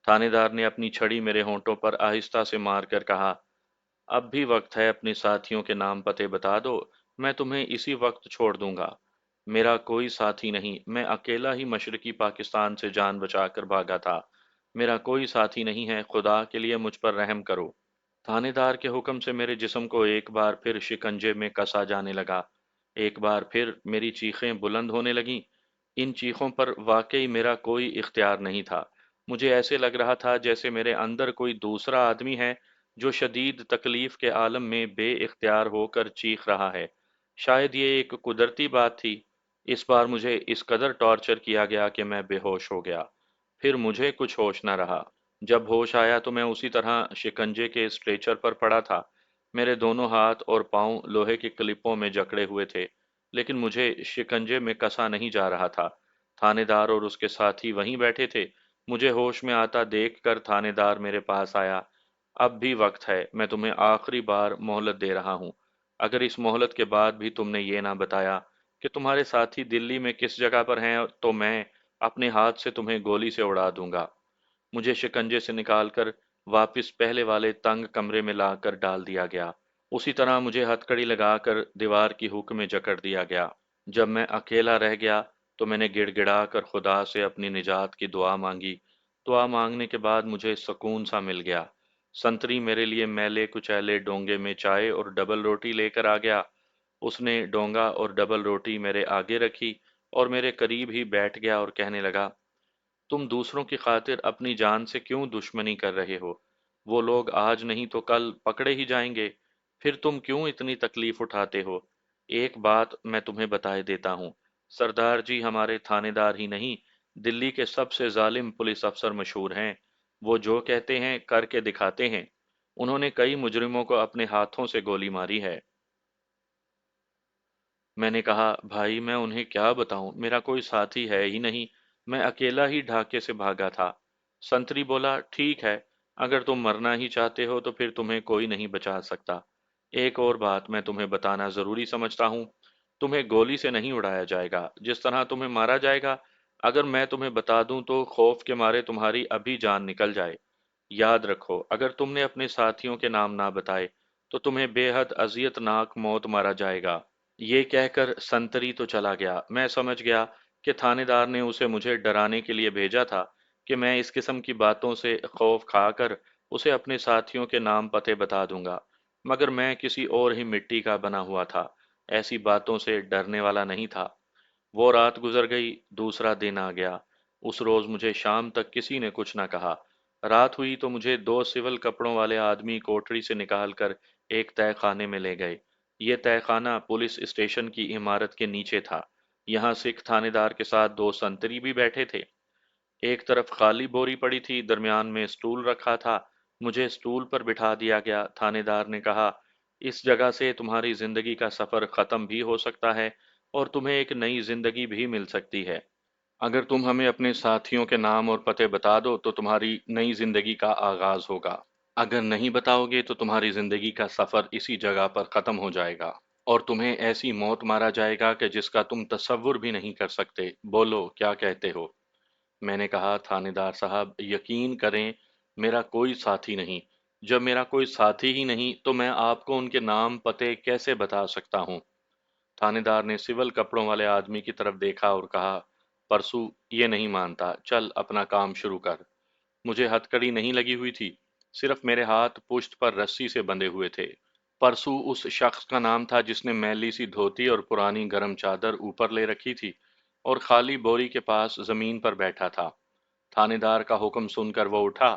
थानेदार ने अपनी छड़ी मेरे होंठों पर आहिस्ता से मारकर कहा, अब भी वक्त है, अपने साथियों के नाम पते बता दो, मैं तुम्हें इसी वक्त छोड़ दूंगा। मेरा कोई साथी नहीं, मैं अकेला ही मशरकी पाकिस्तान से जान बचाकर भागा था। मेरा कोई साथी नहीं है, खुदा के लिए मुझ पर रहम करो। थानेदार के हुक्म से मेरे जिस्म को एक बार फिर शिकंजे में कसा जाने लगा। एक बार फिर मेरी चीखें बुलंद होने लगीं। इन चीखों पर वाकई मेरा कोई इख्तियार नहीं था। मुझे ऐसे लग रहा था जैसे मेरे अंदर कोई दूसरा आदमी है जो शदीद तकलीफ के आलम में बेइख्तियार होकर चीख रहा है। शायद ये एक कुदरती बात थी। इस बार मुझे इस कदर टॉर्चर किया गया कि मैं बेहोश हो गया। फिर मुझे कुछ होश न रहा। जब होश आया तो मैं उसी तरह शिकंजे के स्ट्रेचर पर पड़ा था। मेरे दोनों हाथ और पांव लोहे के क्लिपों में जकड़े हुए थे, लेकिन मुझे शिकंजे में कसा नहीं जा रहा था। थानेदार और उसके साथी वहीं बैठे थे। मुझे होश में आता देखकर थानेदार मेरे पास आया। अब भी वक्त है, मैं तुम्हें आखिरी बार मोहलत दे रहा हूँ। अगर इस मोहलत के बाद भी तुमने ये ना बताया कि तुम्हारे साथी दिल्ली में किस जगह पर हैं, तो मैं अपने हाथ से तुम्हें गोली से उड़ा दूंगा। मुझे शिकंजे से निकालकर वापस पहले वाले तंग कमरे में लाकर डाल दिया गया। उसी तरह मुझे हथकड़ी लगाकर दीवार की हुक में जकड़ दिया गया। जब मैं अकेला रह गया तो मैंने गिड़गिड़ा कर खुदा से अपनी निजात की दुआ मांगी। दुआ मांगने के बाद मुझे सुकून सा मिल गया। संतरी मेरे लिए मैले कुचैले डोंगे में चाय और डबल रोटी लेकर आ गया। उसने डोंगा और डबल रोटी मेरे आगे रखी और मेरे करीब ही बैठ गया और कहने लगा, तुम दूसरों की खातिर अपनी जान से क्यों दुश्मनी कर रहे हो? वो लोग आज नहीं तो कल पकड़े ही जाएंगे। फिर तुम क्यों इतनी तकलीफ उठाते हो? एक बात मैं तुम्हें बताए देता हूँ, सरदार जी हमारे थानेदार ही नहीं, दिल्ली के सबसे जालिम पुलिस अफसर मशहूर हैं। वो जो कहते हैं करके दिखाते हैं। उन्होंने कई मुजरिमों को अपने हाथों से गोली मारी है। मैंने कहा, भाई मैं उन्हें क्या बताऊं, मेरा कोई साथी है ही नहीं, मैं अकेला ही ढाके से भागा था। संतरी बोला, ठीक है, अगर तुम मरना ही चाहते हो तो फिर तुम्हें कोई नहीं बचा सकता। एक और बात मैं तुम्हें बताना जरूरी समझता हूँ, तुम्हें गोली से नहीं उड़ाया जाएगा, जिस तरह तुम्हें मारा जाएगा, अगर मैं तुम्हें बता दूं तो खौफ के मारे तुम्हारी अभी जान निकल जाए। याद रखो, अगर तुमने अपने साथियों के नाम ना बताए तो तुम्हें बेहद अजियतनाक मौत मारा जाएगा। ये कहकर संतरी तो चला गया। मैं समझ गया कि थानेदार ने उसे मुझे डराने के लिए भेजा था, कि मैं इस किस्म की बातों से खौफ खाकर उसे अपने साथियों के नाम पते बता दूंगा। मगर मैं किसी और ही मिट्टी का बना हुआ था, ऐसी बातों से डरने वाला नहीं था। वो रात गुजर गई, दूसरा दिन आ गया। उस रोज मुझे शाम तक किसी ने कुछ न कहा। रात हुई तो मुझे दो सिविल कपड़ों वाले आदमी कोठरी से निकाल कर एक तय खाने में ले गए। ये तहखाना पुलिस स्टेशन की इमारत के नीचे था। यहाँ सिख थानेदार के साथ दो संतरी भी बैठे थे। एक तरफ खाली बोरी पड़ी थी, दरमियान में स्टूल रखा था। मुझे स्टूल पर बिठा दिया गया। थानेदार ने कहा, इस जगह से तुम्हारी जिंदगी का सफर खत्म भी हो सकता है और तुम्हें एक नई जिंदगी भी मिल सकती है। अगर तुम हमें अपने साथियों के नाम और पते बता दो तो तुम्हारी नई जिंदगी का आगाज होगा। अगर नहीं बताओगे तो तुम्हारी जिंदगी का सफर इसी जगह पर खत्म हो जाएगा और तुम्हें ऐसी मौत मारा जाएगा कि जिसका तुम तसव्वुर भी नहीं कर सकते। बोलो क्या कहते हो? मैंने कहा, थानेदार साहब यकीन करें, मेरा कोई साथी नहीं। जब मेरा कोई साथी ही नहीं तो मैं आपको उनके नाम पते कैसे बता सकता हूँ? थानेदार ने सिविल कपड़ों वाले आदमी की तरफ देखा और कहा, परसू ये नहीं मानता, चल अपना काम शुरू कर। मुझे हथकड़ी नहीं लगी हुई थी, सिर्फ मेरे हाथ पुश्त पर रस्सी से बंधे हुए थे। परसू उस शख्स का नाम था जिसने मैली सी धोती और पुरानी गरम चादर ऊपर ले रखी थी और खाली बोरी के पास जमीन पर बैठा था। थानेदार का हुक्म सुनकर वो उठा।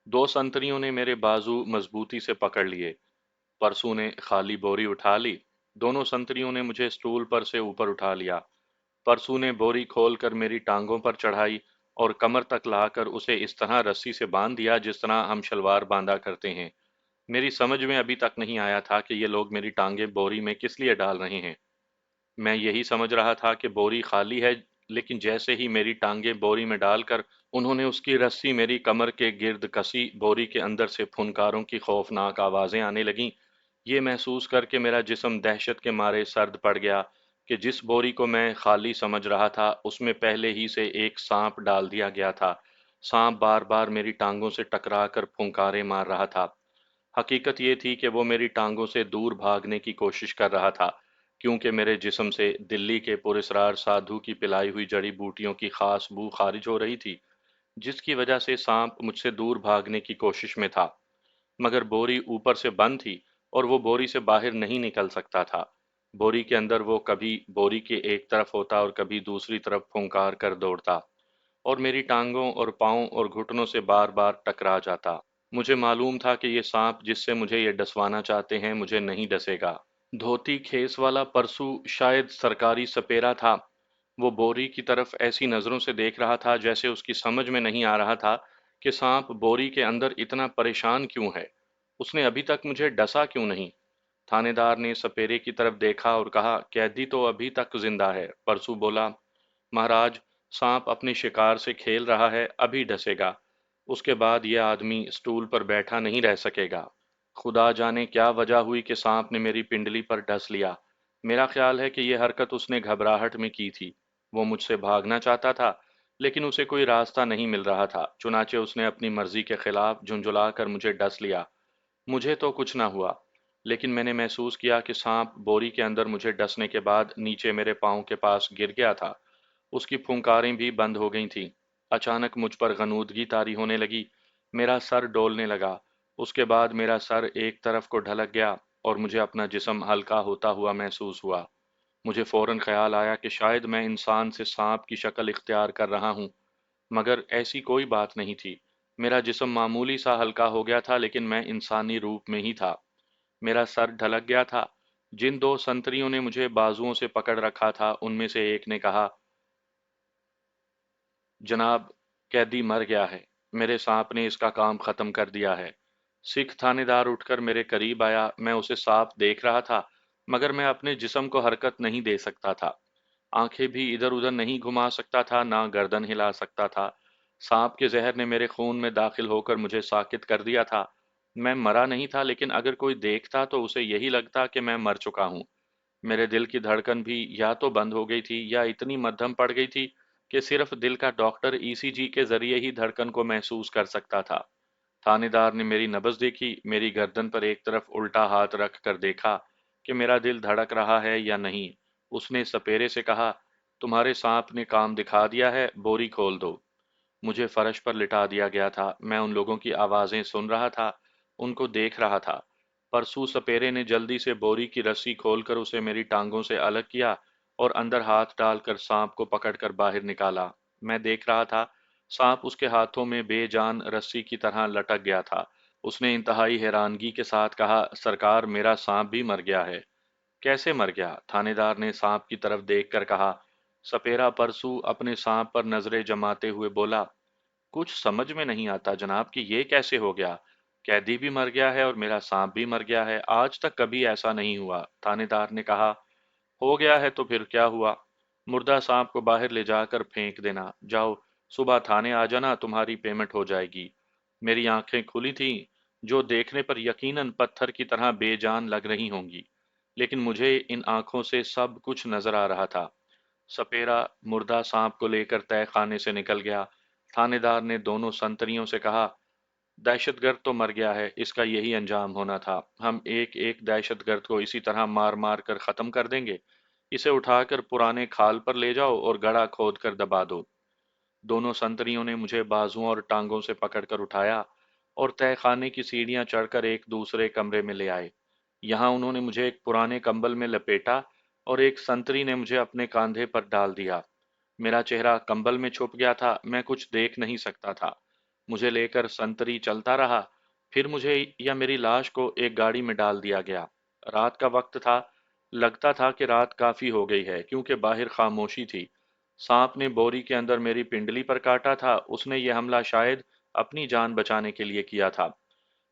दो संतरियों ने मेरे बाजू मजबूती से पकड़ लिए। परसू ने खाली बोरी उठा ली। दोनों संतरियों ने मुझे स्टूल पर से ऊपर उठा लिया। परसू ने बोरी खोलकर मेरी टांगों पर चढ़ाई और कमर तक लाकर उसे इस तरह रस्सी से बांध दिया जिस तरह हम शलवार बांधा करते हैं। मेरी समझ में अभी तक नहीं आया था कि ये लोग मेरी टांगें बोरी में किस लिए डाल रहे हैं। मैं यही समझ रहा था कि बोरी खाली है, लेकिन जैसे ही मेरी टांगें बोरी में डालकर उन्होंने उसकी रस्सी मेरी कमर के गिर्द कसी, बोरी के अंदर से फुनकारों की खौफनाक आवाजें आने लगीं। ये महसूस करके मेरा जिस्म दहशत के मारे सर्द पड़ गया कि जिस बोरी को मैं खाली समझ रहा था उसमें पहले ही से एक सांप डाल दिया गया था। सांप बार बार मेरी टांगों से टकरा कर फुंकारे मार रहा था। हकीकत ये थी कि वो मेरी टांगों से दूर भागने की कोशिश कर रहा था, क्योंकि मेरे जिस्म से दिल्ली के पुरस्रार साधु की पिलाई हुई जड़ी बूटियों की खास बू खारिज हो रही थी, जिसकी वजह से सांप मुझसे दूर भागने की कोशिश में था। मगर बोरी ऊपर से बंद थी और वो बोरी से बाहर नहीं निकल सकता था। बोरी के अंदर वो कभी बोरी के एक तरफ होता और कभी दूसरी तरफ फुंकार कर दौड़ता और मेरी टांगों और पाँव और घुटनों से बार बार टकरा जाता। मुझे मालूम था कि ये सांप जिससे मुझे ये डसवाना चाहते हैं मुझे नहीं डसेगा। धोती खेस वाला परसू शायद सरकारी सपेरा था। वो बोरी की तरफ ऐसी नजरों से देख रहा था जैसे उसकी समझ में नहीं आ रहा था कि सांप बोरी के अंदर इतना परेशान क्यों है। उसने अभी तक मुझे डसा क्यों नहीं? थानेदार ने सपेरे की तरफ देखा और कहा, कैदी तो अभी तक जिंदा है। परसू बोला, महाराज, सांप अपने शिकार से खेल रहा है, अभी डसेगा। उसके बाद यह आदमी स्टूल पर बैठा नहीं रह सकेगा। खुदा जाने क्या वजह हुई कि सांप ने मेरी पिंडली पर डस लिया। मेरा ख्याल है कि यह हरकत उसने घबराहट में की थी। वो मुझसे भागना चाहता था, लेकिन उसे कोई रास्ता नहीं मिल रहा था। चुनाचे उसने अपनी मर्जी के खिलाफ झुंझुला कर मुझे डस लिया। मुझे तो कुछ ना हुआ, लेकिन मैंने महसूस किया कि सांप बोरी के अंदर मुझे डसने के बाद नीचे मेरे पाँव के पास गिर गया था। उसकी फुंकारें भी बंद हो गई थीं। अचानक मुझ पर गनूदगी तारी होने लगी। मेरा सर डोलने लगा। उसके बाद मेरा सर एक तरफ को ढलक गया। اور مجھے اپنا جسم ہلکا ہوتا ہوا محسوس ہوا۔ مجھے فوراً خیال آیا کہ شاید میں انسان سے سانپ کی شکل اختیار کر رہا ہوں، مگر ایسی کوئی بات نہیں تھی۔ میرا جسم معمولی سا ہلکا ہو گیا تھا، لیکن میں انسانی روپ میں ہی تھا۔ میرا سر ڈھلک گیا تھا۔ جن دو سنتریوں نے مجھے بازوؤں سے پکڑ رکھا تھا، ان میں سے ایک نے کہا، جناب، قیدی مر گیا ہے۔ میرے سانپ نے اس کا کام ختم کر دیا ہے۔ سکھ تھانے دار اٹھ کر میرے قریب آیا۔ میں اسے صاف دیکھ رہا تھا، مگر میں اپنے جسم کو حرکت نہیں دے سکتا تھا۔ آنکھیں بھی ادھر ادھر نہیں گھما سکتا تھا، نہ گردن ہلا سکتا تھا۔ سانپ کے زہر نے میرے خون میں داخل ہو کر مجھے ساکت کر دیا تھا۔ میں مرا نہیں تھا، لیکن اگر کوئی دیکھتا تو اسے یہی لگتا کہ میں مر چکا ہوں۔ میرے دل کی دھڑکن بھی یا تو بند ہو گئی تھی یا اتنی مدھم پڑ گئی تھی کہ صرف دل کا ڈاکٹر ای سی جی کے ذریعے ہی دھڑکن کو محسوس کر سکتا تھا۔ تھانے دار نے میری نبض دیکھی، میری گردن پر ایک طرف الٹا ہاتھ رکھ کر دیکھا کہ میرا دل دھڑک رہا ہے یا نہیں۔ اس نے سپیرے سے کہا، تمہارے سانپ نے کام دکھا دیا ہے، بوری کھول دو۔ مجھے فرش پر لٹا دیا گیا تھا۔ میں ان لوگوں کی آوازیں سن رہا تھا، ان کو دیکھ رہا تھا۔ پرسو سپیرے نے جلدی سے بوری کی رسی کھول کر اسے میری ٹانگوں سے الگ کیا اور اندر ہاتھ ڈال کر سانپ کو پکڑ کر باہر نکالا۔ میں دیکھ رہا تھا، سانپ اس کے ہاتھوں میں بے جان رسی کی طرح لٹک گیا تھا۔ اس نے انتہائی حیرانگی کے ساتھ کہا، سرکار، میرا سانپ بھی مر گیا ہے۔ کیسے مر گیا؟ تھانے دار نے سانپ کی طرف دیکھ کر کہا۔ سپیرا پرسو اپنے سانپ پر نظریں جماتے ہوئے بولا، کچھ سمجھ میں نہیں آتا جناب کہ یہ کیسے ہو گیا۔ قیدی بھی مر گیا ہے اور میرا سانپ بھی مر گیا ہے، آج تک کبھی ایسا نہیں ہوا۔ تھانے دار نے کہا، ہو گیا ہے تو پھر کیا ہوا؟ مردہ سانپ کو باہر لے جا کر پھینک دینا۔ جاؤ، صبح تھانے آ جانا، تمہاری پیمنٹ ہو جائے گی۔ میری آنکھیں کھلی تھیں، جو دیکھنے پر یقیناً پتھر کی طرح بے جان لگ رہی ہوں گی، لیکن مجھے ان آنکھوں سے سب کچھ نظر آ رہا تھا۔ سپیرا مردہ سانپ کو لے کر تہہ خانے سے نکل گیا۔ تھانے دار نے دونوں سنتریوں سے کہا، دہشت گرد تو مر گیا ہے، اس کا یہی انجام ہونا تھا۔ ہم ایک ایک دہشت گرد کو اسی طرح مار مار کر ختم کر دیں گے۔ اسے اٹھا کر پرانے کھال پر لے جاؤ اور گڑھا کھود کر دبا دو۔ دونوں سنتریوں نے مجھے بازوؤں اور ٹانگوں سے پکڑ کر اٹھایا اور تہہ خانے کی سیڑھیاں چڑھ کر ایک دوسرے کمرے میں لے آئے۔ یہاں انہوں نے مجھے ایک پرانے کمبل میں لپیٹا اور ایک سنتری نے مجھے اپنے کاندھے پر ڈال دیا۔ میرا چہرہ کمبل میں چھپ گیا تھا، میں کچھ دیکھ نہیں سکتا تھا۔ مجھے لے کر سنتری چلتا رہا، پھر مجھے یا میری لاش کو ایک گاڑی میں ڈال دیا گیا۔ رات کا وقت تھا، لگتا تھا کہ رات کافی ہو گئی ہے کیونکہ باہر خاموشی تھی۔ سانپ نے بوری کے اندر میری پنڈلی پر کاٹا تھا۔ اس نے یہ حملہ شاید اپنی جان بچانے کے لیے کیا تھا،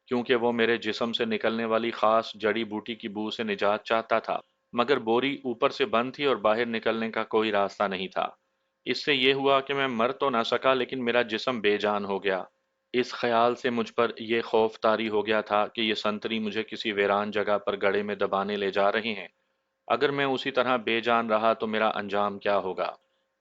کیونکہ وہ میرے جسم سے نکلنے والی خاص جڑی بوٹی کی بو سے نجات چاہتا تھا، مگر بوری اوپر سے بند تھی اور باہر نکلنے کا کوئی راستہ نہیں تھا۔ اس سے یہ ہوا کہ میں مر تو نہ سکا، لیکن میرا جسم بے جان ہو گیا۔ اس خیال سے مجھ پر یہ خوف طاری ہو گیا تھا کہ یہ سنتری مجھے کسی ویران جگہ پر گڑھے میں دبانے لے جا رہے ہیں۔ اگر میں اسی طرح بے جان رہا تو میرا انجام کیا ہوگا؟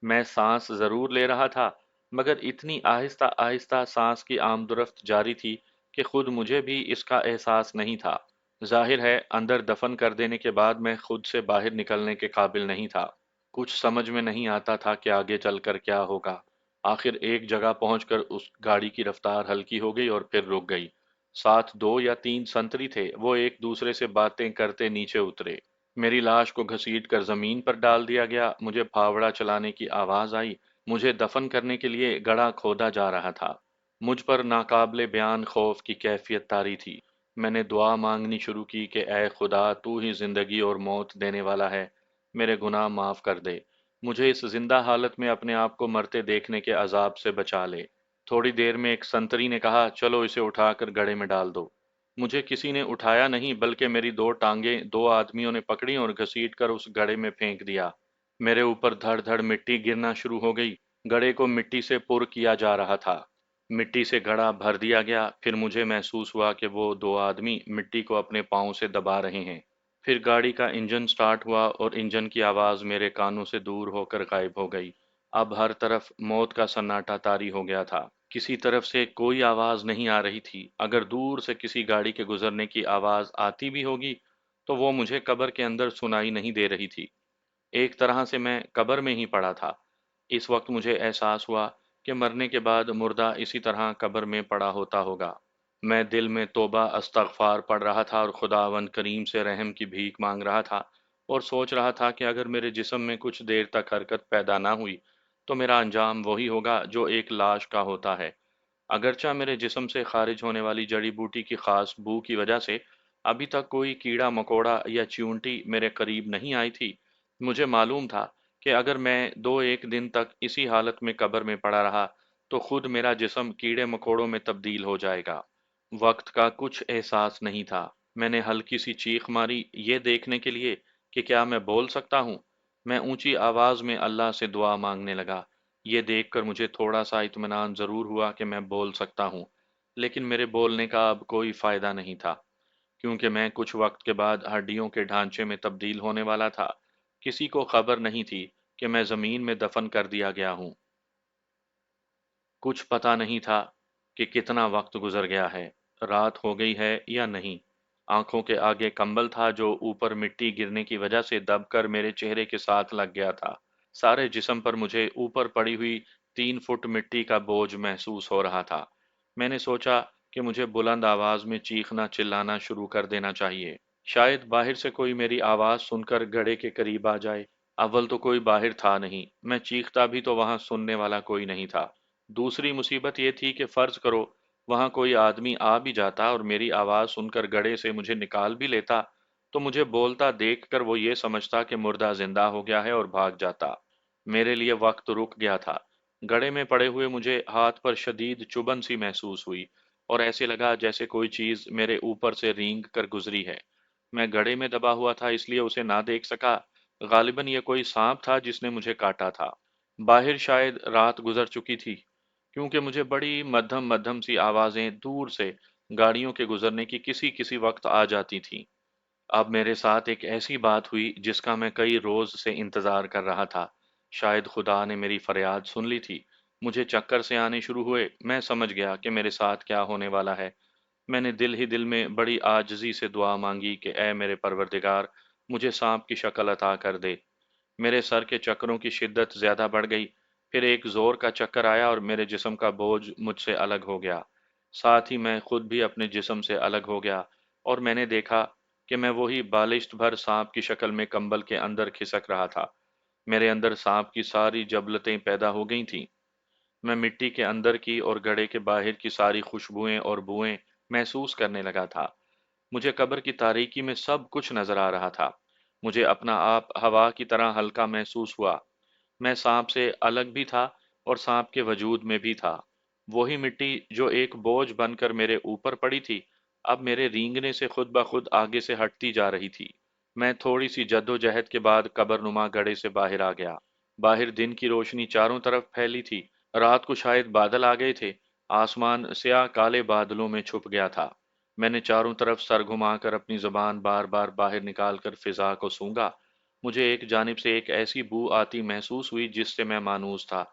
میں سانس ضرور لے رہا تھا، مگر اتنی آہستہ آہستہ سانس کی آمد و رفت جاری تھی کہ خود مجھے بھی اس کا احساس نہیں تھا۔ ظاہر ہے اندر دفن کر دینے کے بعد میں خود سے باہر نکلنے کے قابل نہیں تھا۔ کچھ سمجھ میں نہیں آتا تھا کہ آگے چل کر کیا ہوگا۔ آخر ایک جگہ پہنچ کر اس گاڑی کی رفتار ہلکی ہو گئی اور پھر رک گئی۔ ساتھ دو یا تین سنتری تھے، وہ ایک دوسرے سے باتیں کرتے نیچے اترے۔ میری لاش کو گھسیٹ کر زمین پر ڈال دیا گیا۔ مجھے پھاوڑا چلانے کی آواز آئی۔ مجھے دفن کرنے کے لیے گڑھا کھودا جا رہا تھا۔ مجھ پر ناقابل بیان خوف کی کیفیت طاری تھی۔ میں نے دعا مانگنی شروع کی کہ اے خدا، تو ہی زندگی اور موت دینے والا ہے، میرے گناہ معاف کر دے، مجھے اس زندہ حالت میں اپنے آپ کو مرتے دیکھنے کے عذاب سے بچا لے۔ تھوڑی دیر میں ایک سنتری نے کہا، چلو اسے اٹھا کر گڑھے میں ڈال دو۔ مجھے کسی نے اٹھایا نہیں، بلکہ میری دو ٹانگیں دو آدمیوں نے پکڑی اور گھسیٹ کر اس گڑھے میں پھینک دیا۔ میرے اوپر دھڑ دھڑ مٹی گرنا شروع ہو گئی۔ گڑھے کو مٹی سے پر کیا جا رہا تھا۔ مٹی سے گڑھا بھر دیا گیا، پھر مجھے محسوس ہوا کہ وہ دو آدمی مٹی کو اپنے پاؤں سے دبا رہے ہیں۔ پھر گاڑی کا انجن سٹارٹ ہوا اور انجن کی آواز میرے کانوں سے دور ہو کر غائب ہو گئی۔ اب ہر طرف موت کا سناٹا طاری ہو گیا تھا۔ کسی طرف سے کوئی آواز نہیں آ رہی تھی۔ اگر دور سے کسی گاڑی کے گزرنے کی آواز آتی بھی ہوگی تو وہ مجھے قبر کے اندر سنائی نہیں دے رہی تھی۔ ایک طرح سے میں قبر میں ہی پڑا تھا۔ اس وقت مجھے احساس ہوا کہ مرنے کے بعد مردہ اسی طرح قبر میں پڑا ہوتا ہوگا۔ मैं दिल में तौबा अस्तगफार पढ़ रहा था और खुदावंद करीम से रहम की भीख मांग रहा था और सोच रहा था कि अगर मेरे जिस्म में कुछ देर तक हरकत पैदा ना हुई तो मेरा अंजाम वही होगा जो एक लाश का होता है। अगरचा मेरे जिस्म से खारिज होने वाली जड़ी बूटी की खास बू की वजह से अभी तक कोई कीड़ा मकोड़ा या चींटी मेरे करीब नहीं आई थी, मुझे मालूम था कि अगर मैं दो एक दिन तक इसी हालत में कब्र में पड़ा रहा तो खुद मेरा जिस्म कीड़े मकोड़ों में तब्दील हो जाएगा। वक्त का कुछ एहसास नहीं था। मैंने हल्की सी चीख मारी ये देखने के लिए कि क्या मैं बोल सकता हूँ। मैं ऊंची आवाज में अल्लाह से दुआ मांगने लगा। ये देखकर मुझे थोड़ा सा इत्मीनान जरूर हुआ कि मैं बोल सकता हूँ, लेकिन मेरे बोलने का अब कोई फायदा नहीं था, क्योंकि मैं कुछ वक्त के बाद हड्डियों के ढांचे में तब्दील होने वाला था। किसी को खबर नहीं थी कि मैं जमीन में दफन कर दिया गया हूँ। कुछ पता नहीं था कि कितना वक्त गुजर गया है, रात हो गई है या नहीं। आंखों के आगे कंबल था जो ऊपर मिट्टी गिरने की वजह से दबकर मेरे चेहरे के साथ लग गया था। सारे जिस्म पर मुझे ऊपर पड़ी हुई 3 फुट मिट्टी का बोझ महसूस हो रहा था। मैंने सोचा कि मुझे बुलंद आवाज में चीखना चिल्लाना शुरू कर देना चाहिए। शायद बाहर से कोई मेरी आवाज सुनकर घड़े के करीब आ जाए। अव्वल तो कोई बाहर था नहीं, मैं चीखता भी तो वहां सुनने वाला कोई नहीं था। दूसरी मुसीबत ये थी कि फर्ज करो वहां कोई आदमी आ भी जाता और मेरी आवाज सुनकर गड़े से मुझे निकाल भी लेता, तो मुझे बोलता देखकर वो ये समझता कि मुर्दा जिंदा हो गया है और भाग जाता। मेरे लिए वक्त रुक गया था। गड़े में पड़े हुए मुझे हाथ पर शदीद चुभन सी महसूस हुई और ऐसे लगा जैसे कोई चीज मेरे ऊपर से रेंग कर गुजरी है। मैं गड़े में दबा हुआ था इसलिए उसे ना देख सका। गालिबन ये कोई सांप था जिसने मुझे काटा था। बाहर शायद रात गुजर चुकी थी, क्योंकि मुझे बड़ी मध्यम मध्यम सी आवाजें दूर से गाड़ियों के गुजरने की किसी किसी वक्त आ जाती थीं। अब मेरे साथ एक ऐसी बात हुई जिसका मैं कई रोज से इंतजार कर रहा था। शायद खुदा ने मेरी फरियाद सुन ली थी। मुझे चक्कर से आने शुरू हुए। मैं समझ गया कि मेरे साथ क्या होने वाला है। मैंने दिल ही दिल में बड़ी आजिज़ी से दुआ मांगी कि ऐ मेरे परवरदिगार, मुझे सांप की शक्ल अता कर दे। मेरे सर के चक्करों की शिद्दत ज़्यादा बढ़ गई। फिर एक ज़ोर का चक्कर आया और मेरे जिस्म का बोझ मुझसे अलग हो गया। साथ ही मैं खुद भी अपने जिस्म से अलग हो गया और मैंने देखा कि मैं वही बालिश्त भर सांप की शक्ल में कंबल के अंदर खिसक रहा था। मेरे अंदर सांप की सारी जबलतें पैदा हो गई थीं। मैं मिट्टी के अंदर की और घड़े के बाहर की सारी खुशबुएं और बुएं महसूस करने लगा था। मुझे कब्र की तारीकी में सब कुछ नजर आ रहा था। मुझे अपना आप हवा की तरह हल्का महसूस हुआ। मैं सांप से अलग भी था और सांप के वजूद में भी था। वही मिट्टी जो एक बोझ बनकर मेरे ऊपर पड़ी थी, अब मेरे रेंगने से खुद ब खुद आगे से हटती जा रही थी। मैं थोड़ी सी जद्दोजहद के बाद कब्रनुमा गड्ढे से बाहर आ गया। बाहर दिन की रोशनी चारों तरफ फैली थी। रात को शायद बादल आ गए थे। आसमान स्याह काले बादलों में छुप गया था। मैंने चारों तरफ सर घुमाकर अपनी जुबान बार बार बाहर निकालकर फिजा को सूंघा। मुझे एक जानिब से एक ऐसी बू आती महसूस हुई जिससे मैं मानूस था।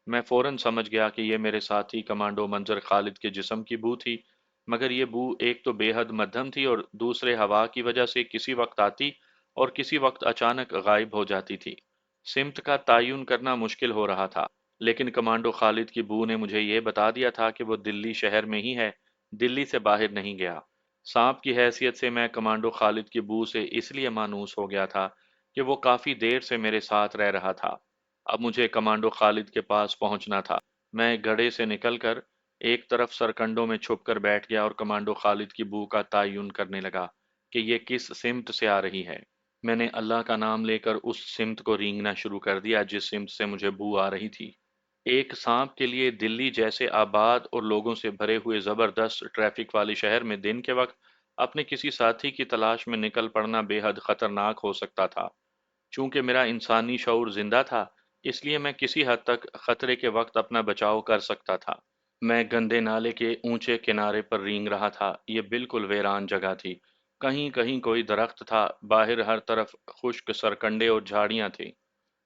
मैं फौरन समझ गया कि ये मेरे साथी कमांडो मंजर खालिद के जिस्म की बू थी, मगर ये बू एक तो बेहद मध्यम थी और दूसरे हवा की वजह से किसी वक्त आती और किसी वक्त अचानक गायब हो जाती थी। सिमत का तयन करना मुश्किल हो रहा था, लेकिन कमांडो खालिद की बू ने मुझे ये बता दिया था कि वो दिल्ली शहर में ही है, दिल्ली से बाहर नहीं गया। सांप की हैसियत से मैं कमांडो खालिद की बू से इसलिए मानूस हो गया था कि वो काफी देर से मेरे साथ रह रहा था। अब मुझे कमांडो खालिद के पास पहुंचना था। मैं गड्ढे से निकलकर एक तरफ सरकंडों में छुपकर बैठ गया और कमांडो खालिद की बू का तयन करने लगा कि ये किस सिमत से आ रही है। मैंने अल्लाह का नाम लेकर उस सिमत को रेंगना शुरू कर दिया जिस सिमत से मुझे बू आ रही थी। एक सांप के लिए दिल्ली जैसे आबाद और लोगों से भरे हुए जबरदस्त ट्रैफिक वाले शहर में दिन के वक्त अपने किसी साथी की तलाश में निकल पड़ना बेहद खतरनाक हो सकता था। चूंकि मेरा इंसानी शऊर जिंदा था, इसलिए मैं किसी हद तक खतरे के वक्त अपना बचाव कर सकता था। मैं गंदे नाले के ऊंचे किनारे पर रेंग रहा था। ये बिल्कुल वीरान जगह थी। कहीं कहीं कोई दरख्त था, बाहर हर तरफ खुश्क सरकंडे और झाड़ियां थी।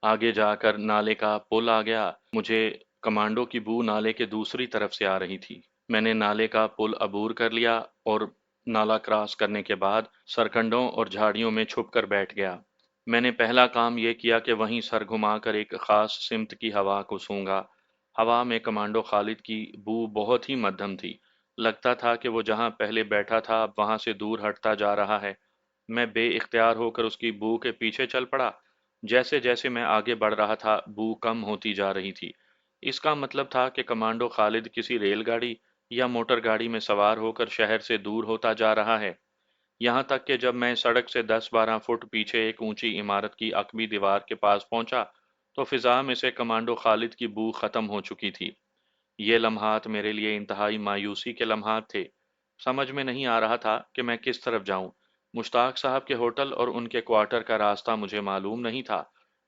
आगे जाकर नाले का पुल आ गया। मुझे कमांडो की बू नाले के दूसरी तरफ से आ रही थी। मैंने नाले का पुल अबूर कर लिया और नाला क्रॉस करने के बाद सरकंडों और झाड़ियों में छुपकर बैठ गया। मैंने पहला काम यह किया कि वहीं सर घुमाकर एक खास सिमत की हवा को सूंघा। हवा में कमांडो खालिद की बू बहुत ही मध्यम थी। लगता था कि वो जहाँ पहले बैठा था अब वहाँ से दूर हटता जा रहा है। मैं बे इख्तियार होकर उसकी बू के पीछे चल पड़ा। जैसे जैसे मैं आगे बढ़ रहा था, बू कम होती जा रही थी। इसका मतलब था कि कमांडो खालिद किसी रेलगाड़ी या मोटर गाड़ी में सवार होकर शहर से दूर होता जा रहा है। यहाँ तक कि जब मैं सड़क से 10-12 फुट पीछे एक ऊंची इमारत की अकबी दीवार के पास पहुंचा, तो फिजा में से कमांडो खालिद की बू खत्म हो चुकी थी। ये लम्हात मेरे लिए इंतहाई मायूसी के लम्हात थे। समझ में नहीं आ रहा था कि मैं किस तरफ जाऊं। मुश्ताक साहब के होटल और उनके क्वार्टर का रास्ता मुझे मालूम नहीं था।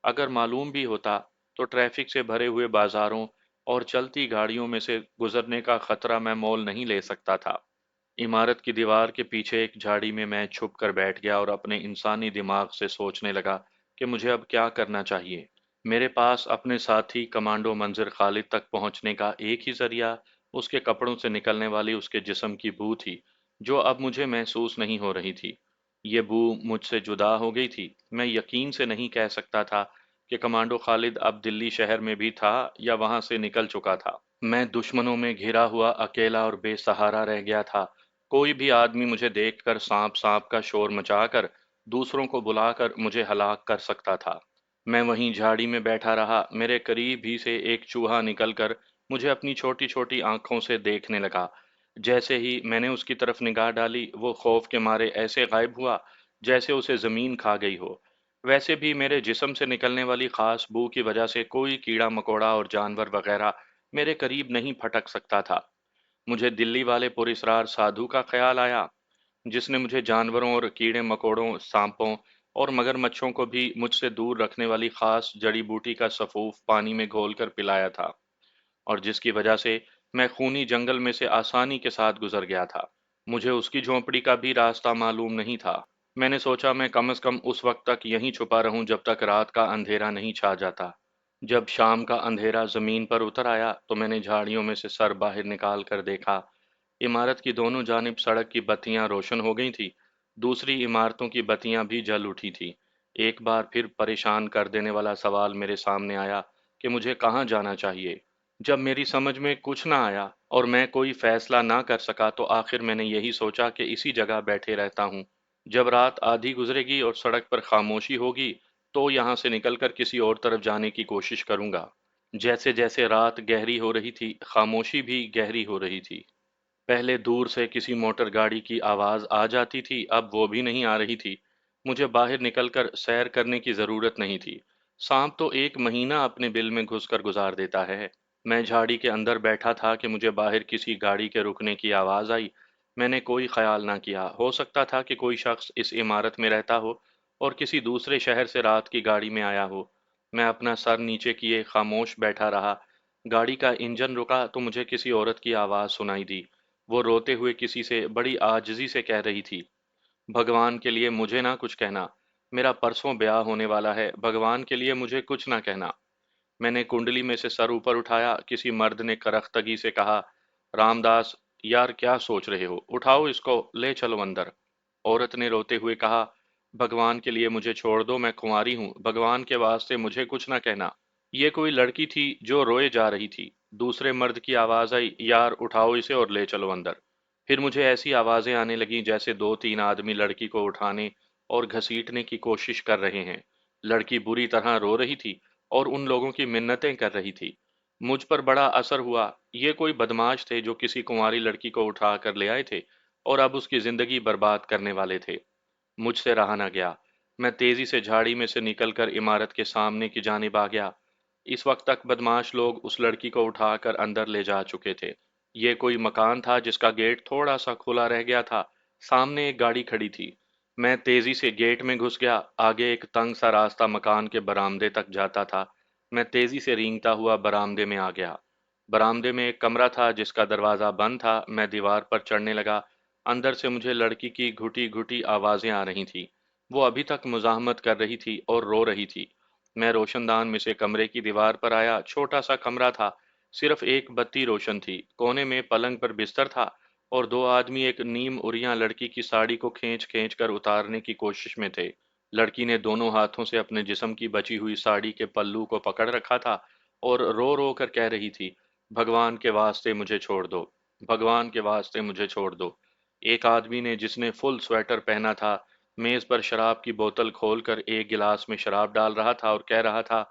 अगर मालूम भी होता, तो ट्रैफिक से भरे हुए बाजारों और चलती गाड़ियों में से गुजरने का खतरा मैं मोल नहीं ले सकता था। इमारत की दीवार के पीछे एक झाड़ी में मैं छुप कर बैठ गया और अपने इंसानी दिमाग से सोचने लगा कि मुझे अब क्या करना चाहिए। मेरे पास अपने साथी कमांडो मंजिर खालिद तक पहुंचने का एक ही जरिया उसके कपड़ों से निकलने वाली उसके जिस्म की बू थी, जो अब मुझे महसूस नहीं हो रही थी। ये बू मुझसे जुदा हो गई थी। मैं यकीन से नहीं कह सकता था कि कमांडो खालिद अब दिल्ली शहर में भी था या वहां से निकल चुका था। मैं दुश्मनों में घिरा हुआ अकेला और बेसहारा रह गया था। कोई भी आदमी मुझे देखकर सांप सांप का शोर मचाकर दूसरों को बुलाकर मुझे हलाक कर सकता था। मैं वहीं झाड़ी में बैठा रहा। मेरे करीब ही से एक चूहा निकलकर मुझे अपनी छोटी छोटी आंखों से देखने लगा। जैसे ही मैंने उसकी तरफ निगाह डाली, वो खौफ के मारे ऐसे गायब हुआ जैसे उसे जमीन खा गई हो। वैसे भी मेरे जिस्म से निकलने वाली खास बू की वजह से कोई कीड़ा मकोड़ा और जानवर वगैरह मेरे करीब नहीं फटक सकता था। मुझे दिल्ली वाले पुरस्रार साधु का ख्याल आया, जिसने मुझे जानवरों और कीड़े मकोड़ों, सांपों और मगरमच्छों को भी मुझसे दूर रखने वाली खास जड़ी बूटी का सफूफ पानी में घोलकर पिलाया था, और जिसकी वजह से मैं खूनी जंगल में से आसानी के साथ गुजर गया था। मुझे उसकी झोंपड़ी का भी रास्ता मालूम नहीं था। मैंने सोचा मैं कम से कम उस वक्त तक यहीं छुपा रहूं जब तक रात का अंधेरा नहीं छा जाता। जब शाम का अंधेरा जमीन पर उतर आया, तो मैंने झाड़ियों में से सर बाहर निकाल कर देखा। इमारत की दोनों जानिब सड़क की बत्तियां रोशन हो गई थी। दूसरी इमारतों की बत्तियां भी जल उठी थी। एक बार फिर परेशान कर देने वाला सवाल मेरे सामने आया कि मुझे कहाँ जाना चाहिए। जब मेरी समझ में कुछ ना आया और मैं कोई फैसला ना कर सका, तो आखिर मैंने यही सोचा कि इसी जगह बैठे रहता हूँ। जब रात आधी गुजरेगी और सड़क पर खामोशी होगी, तो यहाँ से निकलकर किसी और तरफ जाने की कोशिश करूंगा। जैसे जैसे रात गहरी हो रही थी, खामोशी भी गहरी हो रही थी। पहले दूर से किसी मोटर गाड़ी की आवाज आ जाती थी, अब वो भी नहीं आ रही थी। मुझे बाहर निकलकर सैर करने की जरूरत नहीं थी। सांप तो एक महीना अपने बिल में घुसकर गुजार देता है। मैं झाड़ी के अंदर बैठा था कि मुझे बाहर किसी गाड़ी के रुकने की आवाज आई। मैंने कोई ख्याल ना किया। हो सकता था कि कोई शख्स इस इमारत में रहता हो और किसी दूसरे शहर से रात की गाड़ी में आया हो। मैं अपना सर नीचे किए खामोश बैठा रहा। गाड़ी का इंजन रुका तो मुझे किसी औरत की आवाज सुनाई दी। वो रोते हुए किसी से बड़ी आजिज़ी से कह रही थी, भगवान के लिए मुझे ना कुछ कहना। मेरा परसों ब्याह होने वाला है, भगवान के लिए मुझे कुछ ना कहना। मैंने कुंडली में से सर ऊपर उठाया। किसी मर्द ने करख्तगी से कहा, रामदास, यार क्या सोच रहे हो? उठाओ इसको, ले चलो अंदर। औरत ने रोते हुए कहा, भगवान के लिए मुझे छोड़ दो, मैं कुंवारी हूँ, भगवान के वास्ते मुझे कुछ ना कहना। ये कोई लड़की थी जो रोए जा रही थी। दूसरे मर्द की आवाज आई, यार उठाओ इसे और ले चलो अंदर। फिर मुझे ऐसी आवाजें आने लगीं जैसे दो तीन आदमी लड़की को उठाने और घसीटने की कोशिश कर रहे हैं। लड़की बुरी तरह रो रही थी और उन लोगों की मिन्नतें कर रही थी। मुझ पर बड़ा असर हुआ। ये कोई बदमाश थे जो किसी कुंवारी लड़की को उठा कर ले आए थे और अब उसकी जिंदगी बर्बाद करने वाले थे। मुझसे रहा न गया। मैं तेजी से झाड़ी में से निकलकर इमारत के सामने की जानिब आ गया। इस वक्त तक बदमाश लोग उस लड़की को उठाकर अंदर ले जा चुके थे। ये कोई मकान था जिसका गेट थोड़ा सा खुला रह गया था। सामने एक गाड़ी खड़ी थी। मैं तेजी से गेट में घुस गया। आगे एक तंग सा रास्ता मकान के बरामदे तक जाता था। मैं तेजी से रेंगता हुआ बरामदे में आ गया। बरामदे में एक कमरा था जिसका दरवाजा बंद था। मैं दीवार पर चढ़ने लगा। अंदर से मुझे लड़की की घुटी घुटी आवाजें आ रही थीं। वो अभी तक मुजाहमत कर रही थी और रो रही थी। मैं रोशनदान में से कमरे की दीवार पर आया। छोटा सा कमरा था। सिर्फ एक बत्ती रोशन थी। कोने में पलंग पर बिस्तर था और दो आदमी एक नीम उरियां लड़की की साड़ी को खींच खींच कर उतारने की कोशिश में थे। लड़की ने दोनों हाथों से अपने जिस्म की बची हुई साड़ी के पल्लू को पकड़ रखा था और रो रो कर कह रही थी, भगवान के वास्ते मुझे छोड़ दो। भगवान के वास्ते मुझे छोड़ दो। एक आदमी ने, जिसने फुल स्वेटर पहना था, मेज पर शराब की बोतल खोलकर एक गिलास में शराब डाल रहा था और कह रहा था,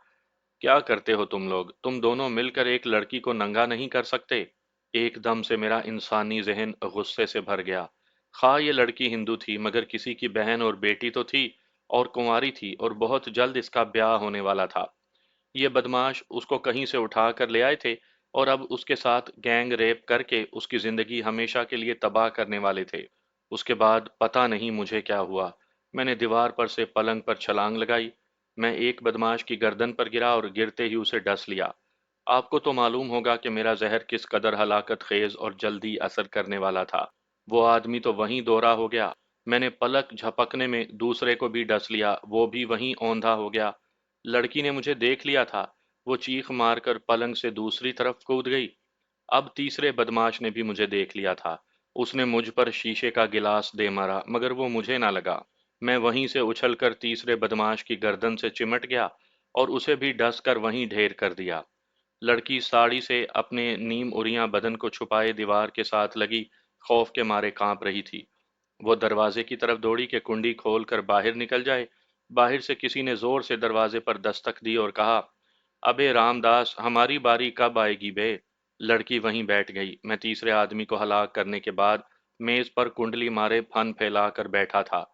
क्या करते हो तुम लोग? तुम दोनों मिलकर एक लड़की को नंगा नहीं कर सकते? एकदम से मेरा इंसानी जहन गुस्से से भर गया। खा ये लड़की हिंदू थी, मगर किसी की बहन और बेटी तो थी, और कुंवारी थी, और बहुत जल्द इसका ब्याह होने वाला था। ये बदमाश उसको कहीं से उठा कर ले आए थे, और अब उसके साथ गैंग रेप करके उसकी जिंदगी हमेशा के लिए तबाह करने वाले थे। उसके बाद पता नहीं मुझे क्या हुआ। मैंने दीवार पर से पलंग पर छलांग लगाई। मैं एक बदमाश की गर्दन पर गिरा और गिरते ही उसे डस लिया। आपको तो मालूम होगा कि मेरा जहर किस कदर हलाकत खेज और जल्दी असर करने वाला था। वो आदमी तो वहीं दोरा हो गया। मैंने पलक झपकने में दूसरे को भी डस लिया, वो भी वहीं औंधा हो गया। लड़की ने मुझे देख लिया था। वो चीख मारकर पलंग से दूसरी तरफ कूद गई। अब तीसरे बदमाश ने भी मुझे देख लिया था। उसने मुझ पर शीशे का गिलास दे मारा, मगर वो मुझे ना लगा। मैं वहीं से उछलकर तीसरे बदमाश की गर्दन से चिमट गया और उसे भी डस कर वहीं ढेर कर दिया। लड़की साड़ी से अपने नीम उरियां बदन को छुपाए दीवार के साथ लगी खौफ के मारे कांप रही थी। वो दरवाजे की तरफ दौड़ी कि कुंडी खोलकर बाहर निकल जाए। बाहर से किसी ने जोर से दरवाजे पर दस्तक दी और कहा, अबे रामदास, हमारी बारी कब आएगी बे? लड़की वहीं बैठ गई। मैं तीसरे आदमी को हलाक करने के बाद मेज पर कुंडली मारे फन फैलाकर बैठा था।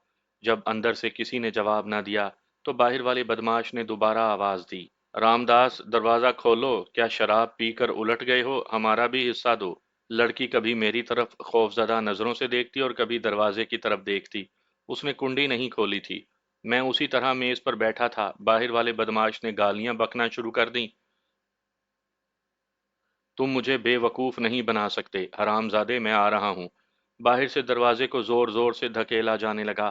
जब अंदर से किसी ने जवाब ना दिया, तो बाहर वाले बदमाश ने दोबारा आवाज दी, रामदास, दरवाजा खोलो। क्या शराब पीकर उलट गए हो? हमारा भी हिस्सा दो। लड़की कभी मेरी तरफ खौफजदा नजरों से देखती और कभी दरवाजे की तरफ देखती। उसने कुंडी नहीं खोली थी। मैं उसी तरह मेज पर बैठा था। बाहर वाले बदमाश ने गालियां बकना शुरू कर दी। तुम मुझे बेवकूफ नहीं बना सकते, हरामजादे, मैं आ रहा हूँ। बाहर से दरवाजे को जोर जोर से धकेला जाने लगा।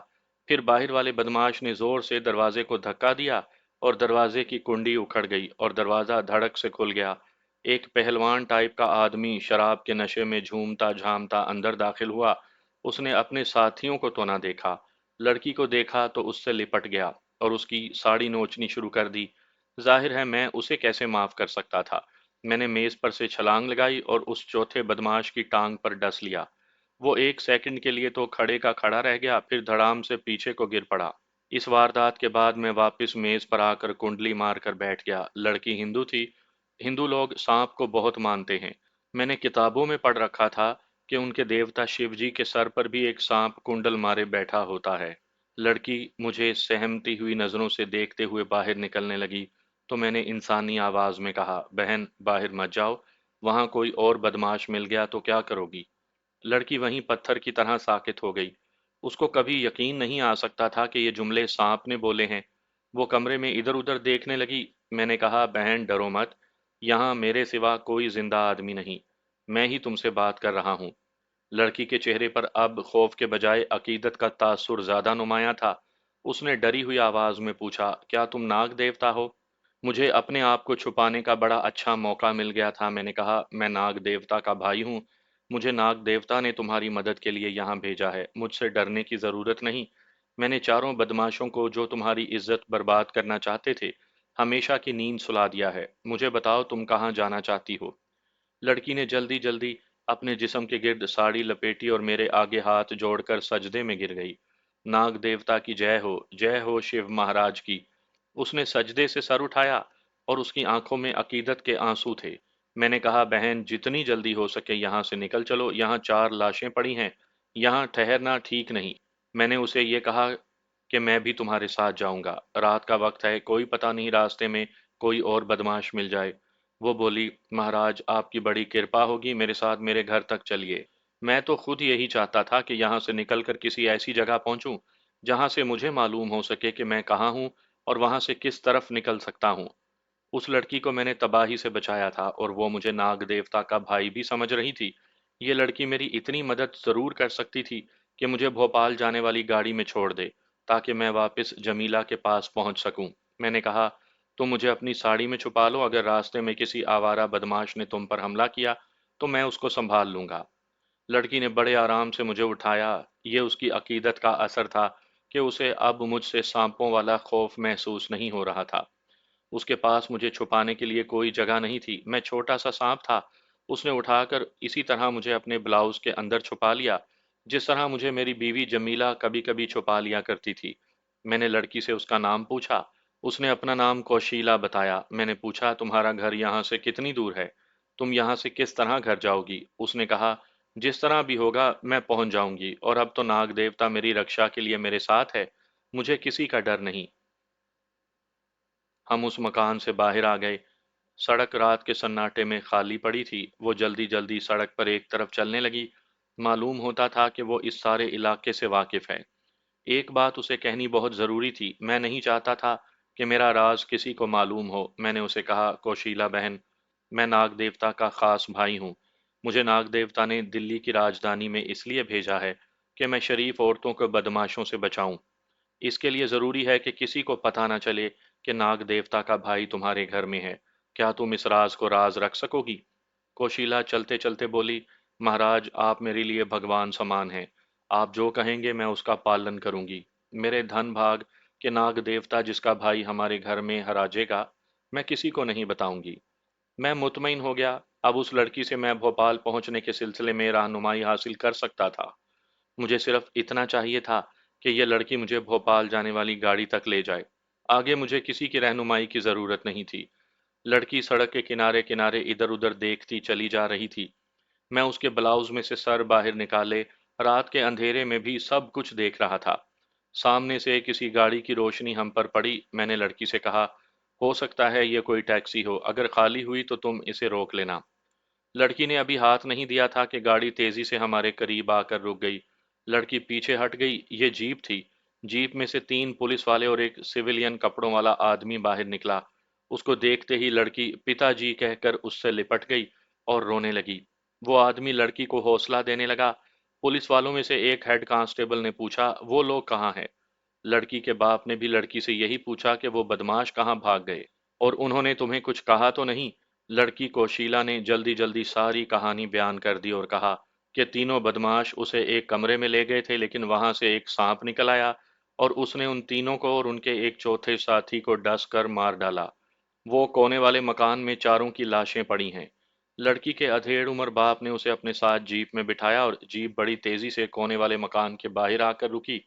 फिर बाहर वाले बदमाश ने जोर से दरवाजे को धक्का दिया और दरवाजे की कुंडी उखड़ गई और दरवाजा धड़क से खुल गया। एक पहलवान टाइप का आदमी शराब के नशे में झूमता झामता अंदर दाखिल हुआ। उसने अपने साथियों को तो ना देखा, लड़की को देखा तो उससे लिपट गया और उसकी साड़ी नोचनी शुरू कर दी। जाहिर है मैं उसे कैसे माफ कर सकता था। मैंने मेज पर से छलांग लगाई और उस चौथे बदमाश की टांग पर डस लिया। वो एक सेकंड के लिए तो खड़े का खड़ा रह गया, फिर धड़ाम से पीछे को गिर पड़ा। इस वारदात के बाद मैं वापस मेज पर आकर कुंडली मारकर बैठ गया। लड़की हिंदू थी। हिंदू लोग सांप को बहुत मानते हैं। मैंने किताबों में पढ़ रखा था कि उनके देवता शिव जी के सर पर भी एक सांप कुंडल मारे बैठा होता है। लड़की मुझे सहमती हुई नजरों से देखते हुए बाहर निकलने लगी, तो मैंने इंसानी आवाज में कहा, बहन, बाहर मत जाओ। वहां कोई और बदमाश मिल गया तो क्या करोगी? लड़की वहीं पत्थर की तरह साकित हो गई। उसको कभी यकीन नहीं आ सकता था कि ये जुमले सांप ने बोले हैं। वो कमरे में इधर उधर देखने लगी। मैंने कहा, बहन, डरो मत। यहाँ मेरे सिवा कोई जिंदा आदमी नहीं। मैं ही तुमसे बात कर रहा हूँ। लड़की के चेहरे पर अब खौफ के बजाय अकीदत का तासुर ज्यादा नुमाया था। उसने डरी हुई आवाज में पूछा, क्या तुम नाग देवता हो? मुझे अपने आप को छुपाने का बड़ा अच्छा मौका मिल गया था। मैंने कहा, मैं नाग देवता का भाई हूँ। मुझे नाग देवता ने तुम्हारी मदद के लिए यहाँ भेजा है। मुझसे डरने की जरूरत नहीं। मैंने चारों बदमाशों को, जो तुम्हारी इज्जत बर्बाद करना चाहते थे, हमेशा की नींद सुला दिया है। मुझे बताओ, तुम कहाँ जाना चाहती हो? लड़की ने जल्दी जल्दी अपने जिस्म के गिर्द साड़ी लपेटी और मेरे आगे हाथ जोड़कर सजदे में गिर गई। नाग देवता की जय हो शिव महाराज की। उसने सजदे से सर उठाया और उसकी आंखों में अकीदत के आंसू थे। मैंने कहा, बहन, जितनी जल्दी हो सके यहाँ से निकल चलो। यहाँ चार लाशें पड़ी हैं। यहाँ ठहरना ठीक नहीं। मैंने उसे ये कहा कि मैं भी तुम्हारे साथ जाऊंगा। रात का वक्त है, कोई पता नहीं रास्ते में कोई और बदमाश मिल जाए। वो बोली, महाराज, आपकी बड़ी कृपा होगी, मेरे साथ मेरे घर तक चलिए। मैं तो खुद यही चाहता था कि यहाँ से निकलकर किसी ऐसी जगह पहुंचूं जहां से मुझे मालूम हो सके कि मैं कहाँ हूँ और वहां से किस तरफ निकल सकता हूँ। उस लड़की को मैंने तबाही से बचाया था और वो मुझे नाग देवता का भाई भी समझ रही थी। ये लड़की मेरी इतनी मदद जरूर कर सकती थी कि मुझे भोपाल जाने वाली गाड़ी में छोड़ दे, ताकि मैं वापस जमीला के पास पहुंच सकूं। मैंने कहा, तुम मुझे अपनी साड़ी में छुपा लो। अगर रास्ते में किसी आवारा बदमाश ने तुम पर हमला किया तो मैं उसको संभाल लूंगा। लड़की ने बड़े आराम से मुझे उठाया। ये उसकी अकीदत का असर था कि उसे अब मुझसे सांपों वाला खौफ महसूस नहीं हो रहा था। उसके पास मुझे छुपाने के लिए कोई जगह नहीं थी। मैं छोटा सा सांप था, اس نے اٹھا کر اسی طرح مجھے اپنے بلاؤز کے اندر چھپا لیا جس طرح مجھے میری بیوی جمیلہ کبھی کبھی چھپا لیا کرتی تھی۔ میں نے لڑکی سے اس کا نام پوچھا۔ اس نے اپنا نام کوشیلا بتایا۔ میں نے پوچھا تمہارا گھر یہاں سے کتنی دور ہے؟ تم یہاں سے کس طرح گھر جاؤ گی؟ اس نے کہا جس طرح بھی ہوگا میں پہنچ جاؤں گی، اور اب تو ناگ دیوتا میری رکشا کے لیے میرے ساتھ ہے، مجھے کسی کا ڈر نہیں۔ ہم اس مکان سے باہر آ گئے۔ سڑک رات کے سناٹے میں خالی پڑی تھی۔ وہ جلدی جلدی سڑک پر ایک طرف چلنے لگی۔ معلوم ہوتا تھا کہ وہ اس سارے علاقے سے واقف ہے۔ ایک بات اسے کہنی بہت ضروری تھی، میں نہیں چاہتا تھا کہ میرا راز کسی کو معلوم ہو۔ میں نے اسے کہا کوشیلا بہن، میں ناگ دیوتا کا خاص بھائی ہوں۔ مجھے ناگ دیوتا نے دلی کی راجدھانی میں اس لیے بھیجا ہے کہ میں شریف عورتوں کو بدماشوں سے بچاؤں۔ اس کے لیے ضروری ہے کہ کسی کو پتہ نہ چلے کہ ناگ دیوتا کا بھائی تمہارے گھر میں ہے۔ کیا تم اس راز کو راز رکھ سکو گی؟ کوشیلا چلتے چلتے بولی، مہاراج آپ میرے لیے بھگوان سمان ہیں، آپ جو کہیں گے میں اس کا پالن کروں گی۔ میرے دھن بھاگ کہ ناگ دیوتا جس کا بھائی ہمارے گھر میں ہراجے گا، میں کسی کو نہیں بتاؤں گی۔ میں مطمئن ہو گیا، اب اس لڑکی سے میں بھوپال پہنچنے کے سلسلے میں رہنمائی حاصل کر سکتا تھا۔ مجھے صرف اتنا چاہیے تھا کہ یہ لڑکی مجھے بھوپال جانے والی گاڑی تک لے جائے۔ آگے مجھے کسی کی رہنمائی کی ضرورت نہیں تھی۔ لڑکی سڑک کے کنارے کنارے ادھر ادھر دیکھتی چلی جا رہی تھی۔ میں اس کے بلاؤز میں سے سر باہر نکالے رات کے اندھیرے میں بھی سب کچھ دیکھ رہا تھا۔ سامنے سے کسی گاڑی کی روشنی ہم پر پڑی۔ میں نے لڑکی سے کہا، ہو سکتا ہے یہ کوئی ٹیکسی ہو، اگر خالی ہوئی تو تم اسے روک لینا۔ لڑکی نے ابھی ہاتھ نہیں دیا تھا کہ گاڑی تیزی سے ہمارے قریب آ کر رک گئی۔ لڑکی پیچھے ہٹ گئی۔ یہ جیپ تھی۔ جیپ میں سے 3 پولیس والے اور ایک سویلین کپڑوں والا آدمی باہر نکلا۔ اس کو دیکھتے ہی لڑکی پتا جی کہہ کر اس سے لپٹ گئی اور رونے لگی۔ وہ آدمی لڑکی کو حوصلہ دینے لگا۔ پولیس والوں میں سے ایک ہیڈ کانسٹیبل نے پوچھا، وہ لوگ کہاں ہیں؟ لڑکی کے باپ نے بھی لڑکی سے یہی پوچھا کہ وہ بدماش کہاں بھاگ گئے، اور انہوں نے تمہیں کچھ کہا تو نہیں؟ لڑکی کو شیلا نے جلدی جلدی ساری کہانی بیان کر دی اور کہا کہ تینوں بدماش اسے ایک کمرے میں لے گئے تھے، لیکن وہاں سے ایک سانپ نکل آیا اور اس نے ان تینوں کو اور ان کے ایک چوتھے ساتھی کو ڈس کر مار ڈالا۔ وہ کونے والے مکان میں چاروں کی لاشیں پڑی ہیں۔ لڑکی کے ادھیڑ عمر باپ نے اسے اپنے ساتھ جیپ میں بٹھایا اور جیپ بڑی تیزی سے کونے والے مکان کے باہر آ کر رکی۔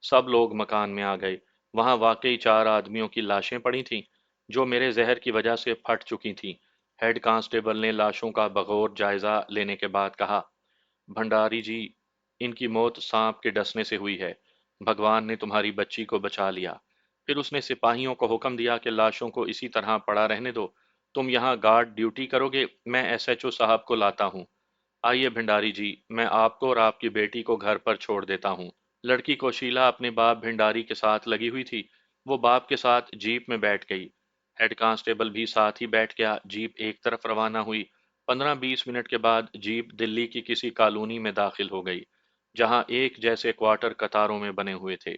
سب لوگ مکان میں آ گئے۔ وہاں واقعی 4 آدمیوں کی لاشیں پڑی تھیں جو میرے زہر کی وجہ سے پھٹ چکی تھیں۔ ہیڈ کانسٹیبل نے لاشوں کا بغور جائزہ لینے کے بعد کہا، بھنڈاری جی، ان کی موت سانپ کے ڈسنے سے ہوئی ہے۔ بھگوان نے تمہاری بچی کو بچا لیا۔ پھر اس نے سپاہیوں کو حکم دیا کہ لاشوں کو اسی طرح پڑا رہنے دو۔ تم یہاں گارڈ ڈیوٹی کرو گے، میں ایس ایچ او صاحب کو لاتا ہوں۔ آئیے بھنڈاری جی، میں آپ کو اور آپ کی بیٹی کو گھر پر چھوڑ دیتا ہوں۔ لڑکی کو شیلا اپنے باپ بھنڈاری کے ساتھ لگی ہوئی تھی۔ وہ باپ کے ساتھ جیپ میں بیٹھ گئی۔ ہیڈ کانسٹیبل بھی ساتھ ہی بیٹھ گیا۔ جیپ ایک طرف روانہ ہوئی۔ 15-20 منٹ کے بعد جیپ دلی کی کسی کالونی میں داخل ہو گئی، جہاں ایک جیسے کوارٹر قطاروں میں بنے ہوئے تھے۔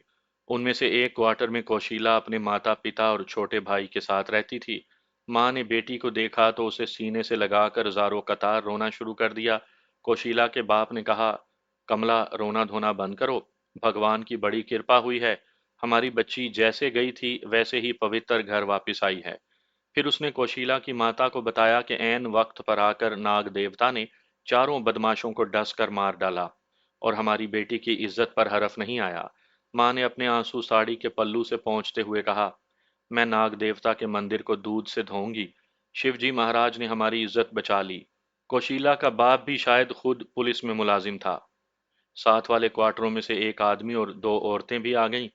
ان میں سے ایک کوارٹر میں کوشیلا اپنے ماتا پتا اور چھوٹے بھائی کے ساتھ رہتی تھی۔ ماں نے بیٹی کو دیکھا تو اسے سینے سے لگا کر زاروں قطار رونا شروع کر دیا۔ کوشیلا کے باپ نے کہا، کملا رونا دھونا بند کرو، بھگوان کی بڑی کرپا ہوئی ہے، ہماری بچی جیسے گئی تھی ویسے ہی پوتر گھر واپس آئی ہے۔ پھر اس نے کوشیلا کی ماتا کو بتایا کہ عین وقت پر آ کر ناگ دیوتا نے چاروں بدماشوں کو ڈس کر مار ڈالا اور ہماری بیٹی کی عزت پر حرف نہیں آیا۔ ماں نے اپنے آنسو ساڑی کے پلو سے پہنچتے ہوئے کہا، میں ناگ دیوتا کے مندر کو دودھ سے دھوؤں گی، شیو جی مہاراج نے ہماری عزت بچا لی۔ کوشیلا کا باپ بھی شاید خود پولیس میں ملازم تھا۔ ساتھ والے کوارٹروں میں سے ایک آدمی اور 2 عورتیں بھی آ گئیں۔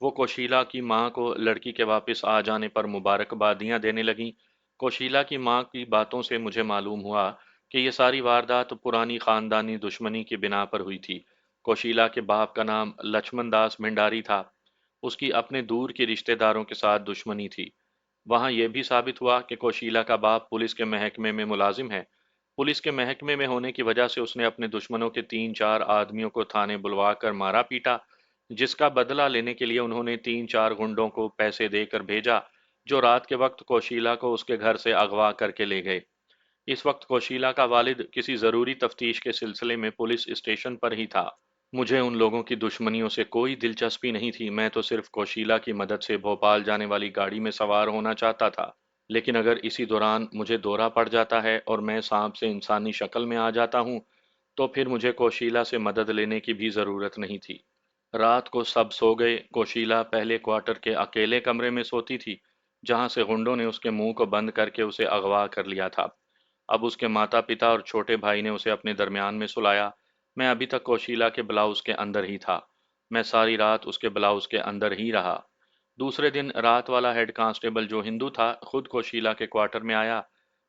وہ کوشیلا کی ماں کو لڑکی کے واپس آ جانے پر مبارکبادیاں دینے لگیں۔ کوشیلا کی ماں کی باتوں سے مجھے معلوم ہوا کہ یہ ساری واردات پرانی خاندانی دشمنی کی بنا پر ہوئی تھی۔ کوشیلا کے باپ کا نام لچمن داس بھنڈاری تھا۔ اس کی اپنے دور کے رشتہ داروں کے ساتھ دشمنی تھی۔ وہاں یہ بھی ثابت ہوا کہ کوشیلا کا باپ پولیس کے محکمے میں ملازم ہے۔ پولیس کے محکمے میں ہونے کی وجہ سے اس نے اپنے دشمنوں کے 3-4 آدمیوں کو تھانے بلوا کر مارا پیٹا، جس کا بدلہ لینے کے لیے انہوں نے 3-4 گنڈوں کو پیسے دے کر بھیجا، جو رات کے وقت کوشیلا کو اس کے گھر سے اغوا کر کے لے گئے۔ اس وقت کوشیلا کا والد کسی ضروری تفتیش کے سلسلے میں پولیس اسٹیشن پر ہی تھا۔ مجھے ان لوگوں کی دشمنیوں سے کوئی دلچسپی نہیں تھی، میں تو صرف کوشیلا کی مدد سے بھوپال جانے والی گاڑی میں سوار ہونا چاہتا تھا۔ लेकिन अगर इसी दौरान मुझे दौरा पड़ जाता है और मैं सांप से इंसानी शक्ल में आ जाता हूँ, तो फिर मुझे कोशीला से मदद लेने की भी ज़रूरत नहीं थी। रात को सब सो गए। कोशीला पहले क्वार्टर के अकेले कमरे में सोती थी, जहां से गुंडों ने उसके मुंह को बंद करके उसे अगवा कर लिया था। अब उसके माता पिता और छोटे भाई ने उसे अपने दरमियान में सुलाया। मैं अभी तक कोशीला के ब्लाउज के अंदर ही था। मैं सारी रात उसके ब्लाउज के अंदर ही रहा। दूसरे दिन रात वाला हेड कांस्टेबल, जो हिंदू था, खुद कोशीला के क्वार्टर में आया।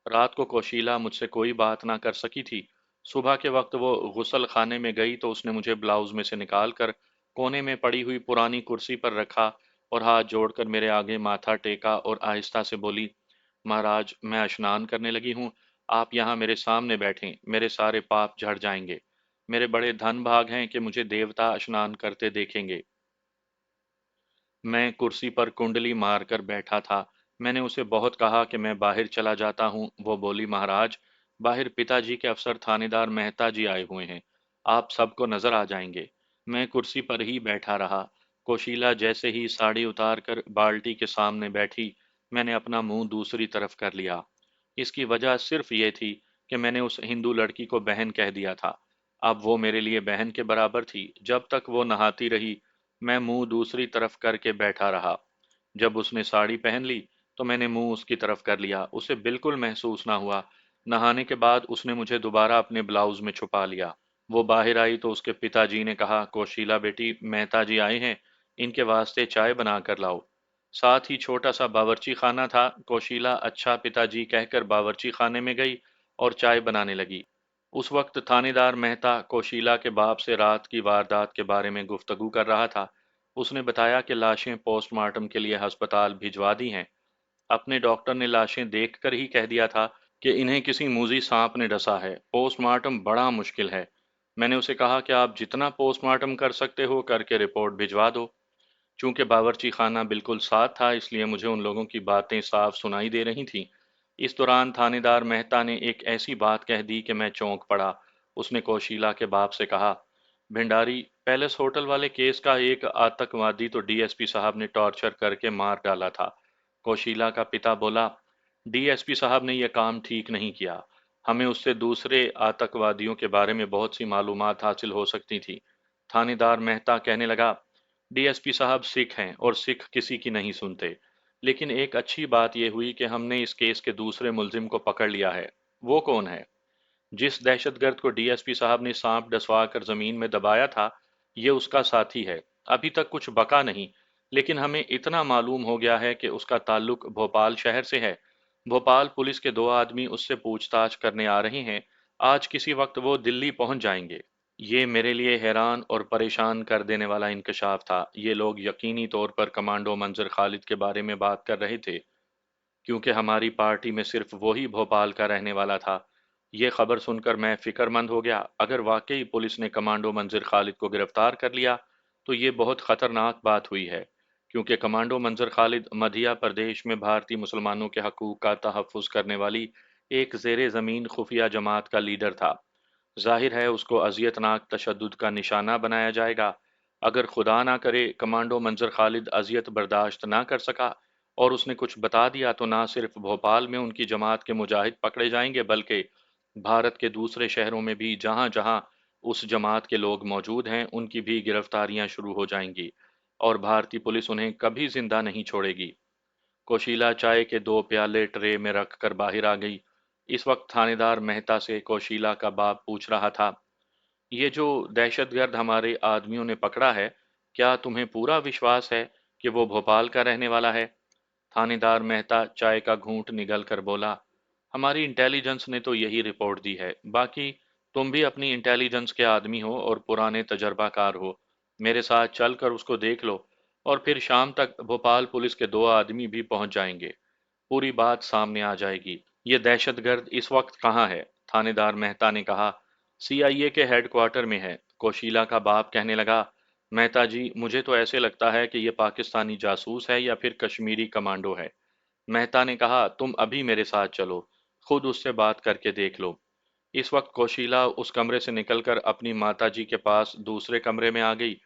रात को कोशीला मुझसे कोई बात ना कर सकी थी। सुबह के वक्त वो गुसल खाने में गई तो उसने मुझे ब्लाउज में से निकाल कर कोने में पड़ी हुई पुरानी कुर्सी पर रखा और हाथ जोड़कर मेरे आगे माथा टेका और आहिस्ता से बोली, महाराज, मैं स्नान करने लगी हूँ। आप यहाँ मेरे सामने बैठें, मेरे सारे पाप झड़ जाएंगे। मेरे बड़े धन भाग हैं कि मुझे देवता स्नान करते देखेंगे। मैं कुर्सी पर कुंडली मारकर बैठा था। मैंने उसे बहुत कहा कि मैं बाहर चला जाता हूँ। वो बोली, महाराज, बाहर पिताजी के अफसर थानेदार मेहता जी आए हुए हैं, आप सबको नजर आ जाएंगे। मैं कुर्सी पर ही बैठा रहा। कोशीला जैसे ही साड़ी उतार कर बाल्टी के सामने बैठी, मैंने अपना मुंह दूसरी तरफ कर लिया। इसकी वजह सिर्फ ये थी कि मैंने उस हिंदू लड़की को बहन कह दिया था। अब वो मेरे लिए बहन के बराबर थी। जब तक वो नहाती रही, मैं मुंह दूसरी तरफ करके बैठा रहा। जब उसने साड़ी पहन ली, तो मैंने मुंह उसकी तरफ कर लिया। उसे बिल्कुल महसूस ना हुआ। नहाने के बाद उसने मुझे दोबारा अपने ब्लाउज में छुपा लिया। वो बाहर आई तो उसके पिताजी ने कहा, कोशीला बेटी, मेहता जी आए हैं, इनके वास्ते चाय बना कर लाओ। साथ ही छोटा सा बावर्ची खाना था। कोशीला अच्छा पिताजी कहकर बावर्ची खाने में गई और चाय बनाने लगी। उस वक्त थानेदार मेहता कोशीला के बाप से रात की वारदात के बारे में गुफ्तगू कर रहा था। उसने बताया कि लाशें पोस्टमार्टम के लिए अस्पताल भिजवा दी हैं। अपने डॉक्टर ने लाशें देखकर ही कह दिया था कि इन्हें किसी मूजी सांप ने डसा है। पोस्टमार्टम बड़ा मुश्किल है। मैंने उसे कहा कि आप जितना पोस्टमार्टम कर सकते हो करके रिपोर्ट भिजवा दो। चूंकि बावर्ची खाना बिल्कुल साफ था, इसलिए मुझे उन लोगों की बातें साफ सुनाई दे रही थीं। इस दौरान थानेदार मेहता ने एक ऐसी बात कह दी कि मैं चौंक पड़ा। उसने कौशीला के बाप से कहा, भंडारी, पैलेस होटल वाले केस का एक आतंकवादी तो डीएसपी साहब ने टॉर्चर करके मार डाला था। कौशीला का पिता बोला, डीएसपी साहब ने यह काम ठीक नहीं किया। हमें उससे दूसरे आतंकवादियों के बारे में बहुत सी मालूमात हासिल हो सकती थी। थानेदार मेहता कहने लगा, डीएसपी साहब सिख हैं और सिख किसी की नहीं सुनते। लेकिन एक अच्छी बात यह हुई कि हमने इस केस के दूसरे मुलजिम को पकड़ लिया है। वो कौन है? जिस दहशतगर्द को डीएसपी साहब ने सांप डसवा कर जमीन में दबाया था, ये उसका साथी है। अभी तक कुछ बका नहीं, लेकिन हमें इतना मालूम हो गया है कि उसका ताल्लुक भोपाल शहर से है। भोपाल पुलिस के दो आदमी उससे पूछताछ करने आ रहे हैं। आज किसी वक्त वो दिल्ली पहुंच जाएंगे। ये मेरे लिए हैरान और परेशान कर देने वाला इंकशाफ था। ये लोग यकीनी तौर पर कमांडो मंजर खालिद के बारे में बात कर रहे थे, क्योंकि हमारी पार्टी में सिर्फ वही भोपाल का रहने वाला था। ये खबर सुनकर मैं फिक्रमंद हो गया। अगर वाकई पुलिस ने कमांडो मंजर खालिद को गिरफ्तार कर लिया, तो ये बहुत खतरनाक बात हुई है, क्योंकि कमांडो मंजर खालिद मध्य प्रदेश में भारतीय मुसलमानों के हकूक का तहफ़्फ़ुज़ करने वाली एक ज़ेर ज़मीन खुफिया जमात का लीडर था। जाहिर है उसको अजियतनाक तशद्दुद का निशाना बनाया जाएगा। अगर खुदा ना करे कमांडो मंजर खालिद अजियत बर्दाश्त ना कर सका और उसने कुछ बता दिया, तो ना सिर्फ भोपाल में उनकी जमात के मुजाहिद पकड़े जाएंगे, बल्कि भारत के दूसरे शहरों में भी जहां जहां उस जमात के लोग मौजूद हैं, उनकी भी गिरफ्तारियां शुरू हो जाएंगी और भारतीय पुलिस उन्हें कभी जिंदा नहीं छोड़ेगी। कोशीला चाय के दो प्याले ट्रे में रखकर बाहर आ गई। इस वक्त थानेदार मेहता से कोशीला का बाप पूछ रहा था, ये जो दहशतगर्द हमारे आदमियों ने पकड़ा है, क्या तुम्हें पूरा विश्वास है कि वो भोपाल का रहने वाला है? थानेदार मेहता चाय का घूंट निगल कर बोला, हमारी इंटेलिजेंस ने तो यही रिपोर्ट दी है। बाकी तुम भी अपनी इंटेलिजेंस के आदमी हो और पुराने तजर्बाकार हो। मेरे साथ चल कर उसको देख लो और फिर शाम तक भोपाल पुलिस के दो आदमी भी पहुंच जाएंगे। पूरी बात सामने आ जाएगी। ये दहशतगर्द इस वक्त कहाँ है? थानेदार मेहता ने कहा, सीआईए के हेडक्वार्टर में है। कोशीला का बाप कहने लगा, मेहता जी, मुझे तो ऐसे लगता है कि ये पाकिस्तानी जासूस है या फिर कश्मीरी कमांडो है। मेहता ने कहा, तुम अभी मेरे साथ चलो, खुद उससे बात करके देख लो। इस वक्त कोशीला उस कमरे से निकलकर अपनी माताजी के पास दूसरे कमरे में आ गई।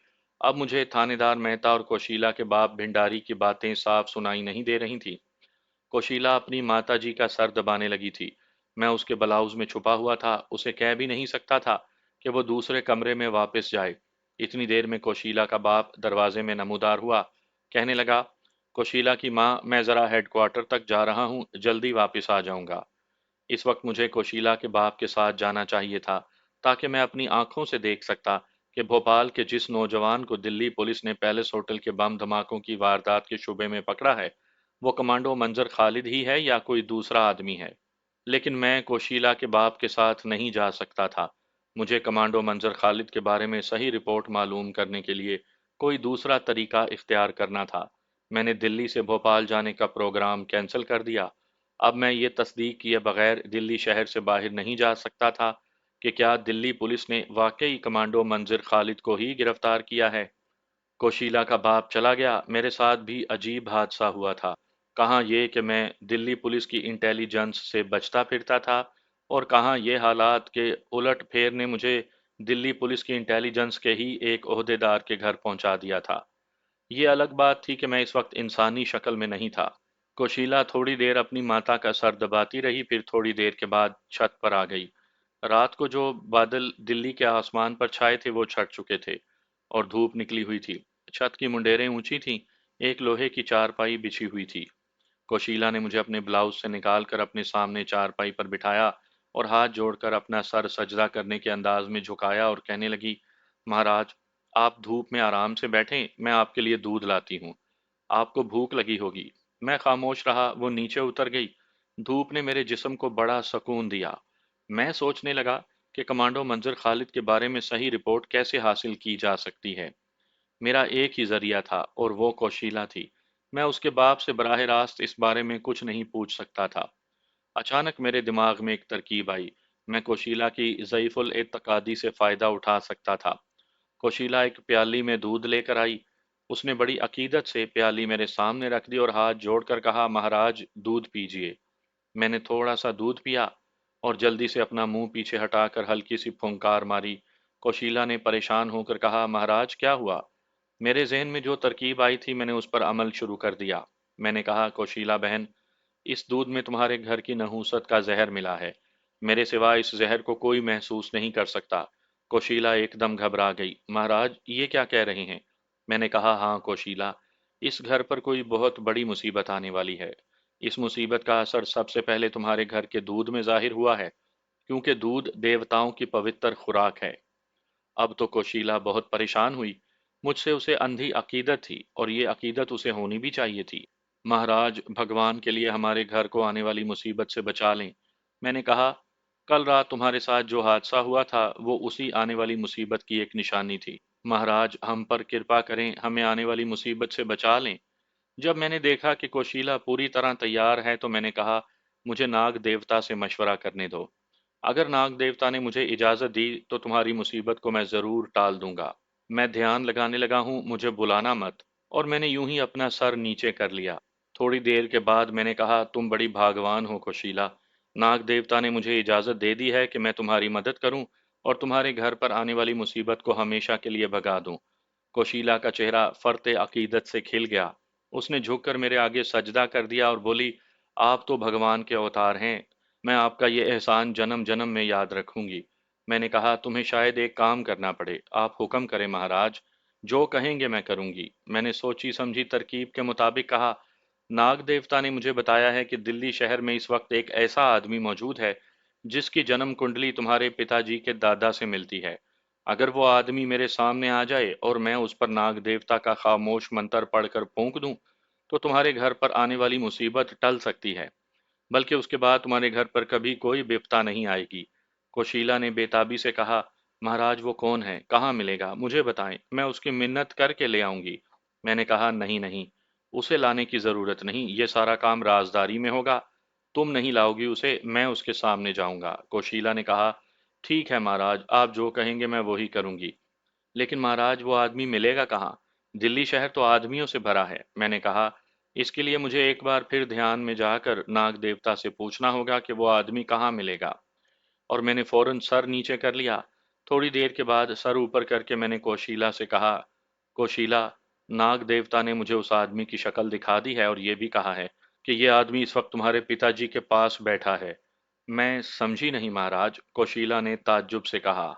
अब मुझे थानेदार मेहता और कोशीला के बाप भिंडारी की बातें साफ सुनाई नहीं दे रही थी। कोशीला अपनी माता जी का सर दबाने लगी थी। मैं उसके ब्लाउज में छुपा हुआ था, उसे कह भी नहीं सकता था कि वो दूसरे कमरे में वापस जाए। इतनी देर में कोशीला का बाप दरवाजे में नमूदार हुआ। कहने लगा, कोशीला की माँ, मैं ज़रा हेडक्वार्टर तक जा रहा हूँ, जल्दी वापस आ जाऊँगा। इस वक्त मुझे कोशीला के बाप के साथ जाना चाहिए था, ताकि मैं अपनी आंखों से देख सकता कि भोपाल के जिस नौजवान को दिल्ली पुलिस ने पैलेस होटल के बम धमाकों की वारदात के शुबे में पकड़ा है, वो कमांडो मंजर खालिद ही है या कोई दूसरा आदमी है। लेकिन मैं कोशीला के बाप के साथ नहीं जा सकता था। मुझे कमांडो मंजर खालिद के बारे में सही रिपोर्ट मालूम करने के लिए कोई दूसरा तरीका इख्तियार करना था। मैंने दिल्ली से भोपाल जाने का प्रोग्राम कैंसिल कर दिया। अब मैं ये तस्दीक किए बगैर दिल्ली शहर से बाहर नहीं जा सकता था कि क्या दिल्ली पुलिस ने वाकई कमांडो मंजर खालिद को ही गिरफ्तार किया है। कोशीला का बाप चला गया, मेरे साथ भी अजीब हादसा हुआ था। कहाँ ये कि मैं दिल्ली पुलिस की इंटेलिजेंस से बचता फिरता था, और कहाँ ये हालात के उलट फेर ने मुझे दिल्ली पुलिस की इंटेलिजेंस के ही एक ओहदेदार के घर पहुंचा दिया था। ये अलग बात थी कि मैं इस वक्त इंसानी शक्ल में नहीं था। कोशीला थोड़ी देर अपनी माता का सर दबाती रही, फिर थोड़ी देर के बाद छत पर आ गई। रात को जो बादल दिल्ली के आसमान पर छाए थे वो छट चुके थे और धूप निकली हुई थी। छत की मुंडेरें ऊंची थीं, एक लोहे की चारपाई बिछी हुई थी। कोशीला ने मुझे अपने ब्लाउज से निकालकर अपने सामने चारपाई पर बिठाया और हाथ जोड़कर अपना सर सजदा करने के अंदाज में झुकाया और कहने लगी, महाराज, आप धूप में आराम से बैठें, मैं आपके लिए दूध लाती हूँ। आपको भूख लगी होगी। मैं खामोश रहा, वो नीचे उतर गई। धूप ने मेरे जिस्म को बड़ा सुकून दिया। मैं सोचने लगा कि कमांडो मंजर खालिद के बारे में सही रिपोर्ट कैसे हासिल की जा सकती है। मेरा एक ही जरिया था और वो कोशीला थी। मैं उसके बाप से बराह रास्त इस बारे में कुछ नहीं पूछ सकता था। अचानक मेरे दिमाग में एक तरकीब आई। मैं कोशीला की ज़ईफ़ुल एतकादी से फ़ायदा उठा सकता था। कोशीला एक प्याली में दूध लेकर आई। उसने बड़ी अकीदत से प्याली मेरे सामने रख दी और हाथ जोड़कर कहा, महाराज, दूध पीजिए। मैंने थोड़ा सा दूध पिया और जल्दी से अपना मुंह पीछे हटाकर हल्की सी फुंकार मारी। कोशीला ने परेशान होकर कहा, महाराज, क्या हुआ? मेरे जहन में जो तरकीब आई थी मैंने उस पर अमल शुरू कर दिया। मैंने कहा, कोशीला बहन, इस दूध में तुम्हारे घर की नहूसत का जहर मिला है। मेरे सिवा इस जहर को कोई महसूस नहीं कर सकता। कोशीला एकदम घबरा गई। महाराज, ये क्या कह रहे हैं? मैंने कहा, हाँ कोशीला, इस घर पर कोई बहुत बड़ी मुसीबत आने वाली है। इस मुसीबत का असर सबसे पहले तुम्हारे घर के दूध में जाहिर हुआ है, क्योंकि दूध देवताओं की पवित्र खुराक है। अब तो कोशीला बहुत परेशान हुई। मुझसे उसे अंधी अकीदत थी और ये अकीदत उसे होनी भी चाहिए थी। महाराज, भगवान के लिए हमारे घर को आने वाली मुसीबत से बचा लें। मैंने कहा, कल रात तुम्हारे साथ जो हादसा हुआ था वो उसी आने वाली मुसीबत की एक निशानी थी। महाराज, हम पर कृपा करें, हमें आने वाली मुसीबत से बचा लें। जब मैंने देखा कि कोशीला पूरी तरह तैयार है तो मैंने कहा, मुझे नाग देवता से मशवरा करने दो। अगर नाग देवता ने मुझे इजाज़त दी तो तुम्हारी मुसीबत को मैं ज़रूर टाल दूंगा। मैं ध्यान लगाने लगा हूँ, मुझे बुलाना मत। और मैंने यूं ही अपना सर नीचे कर लिया। थोड़ी देर के बाद मैंने कहा, तुम बड़ी भागवान हो कोशीला। नाग देवता ने मुझे इजाज़त दे दी है कि मैं तुम्हारी मदद करूं और तुम्हारे घर पर आने वाली मुसीबत को हमेशा के लिए भगा दूं। कोशीला का चेहरा फरते अकीदत से खिल गया। उसने झुककर मेरे आगे सजदा कर दिया और बोली, आप तो भगवान के अवतार हैं। मैं आपका ये एहसान जन्म जन्म में याद रखूंगी। मैंने कहा, तुम्हें शायद एक काम करना पड़े। आप हुक्म करें महाराज, जो कहेंगे मैं करूंगी। मैंने सोची समझी तरकीब के मुताबिक कहा, नाग देवता ने मुझे बताया है कि दिल्ली शहर में इस वक्त एक ऐसा आदमी मौजूद है जिसकी जन्म कुंडली तुम्हारे पिताजी के दादा से मिलती है। अगर वो आदमी मेरे सामने आ जाए और मैं उस पर नाग देवता का खामोश मंत्र पढ़कर फूंक दूं, तो तुम्हारे घर पर आने वाली मुसीबत टल सकती है, बल्कि उसके बाद तुम्हारे घर पर कभी कोई विपदा नहीं आएगी। कोशीला ने बेताबी से कहा, महाराज, वो कौन है? कहाँ मिलेगा? मुझे बताएं, मैं उसकी मिन्नत करके ले आऊंगी। मैंने कहा, नहीं नहीं, उसे लाने की जरूरत नहीं, ये सारा काम राजदारी में होगा। तुम नहीं लाओगी उसे, मैं उसके सामने जाऊंगा। कोशीला ने कहा, ठीक है महाराज, आप जो कहेंगे मैं वही करूंगी। लेकिन महाराज, वो आदमी मिलेगा कहाँ? दिल्ली शहर तो आदमियों से भरा है। मैंने कहा, इसके लिए मुझे एक बार फिर ध्यान में जाकर नाग देवता से पूछना होगा कि वो आदमी कहाँ मिलेगा। और मैंने फौरन सर नीचे कर लिया। थोड़ी देर के बाद सर ऊपर करके मैंने कोशीला से कहा, कोशीला, नाग देवता ने मुझे उस आदमी की शक्ल दिखा दी है और ये भी कहा है کہ یہ آدمی اس وقت تمہارے پتا جی کے پاس بیٹھا ہے۔ میں سمجھی نہیں مہاراج، کوشیلا نے تعجب سے کہا۔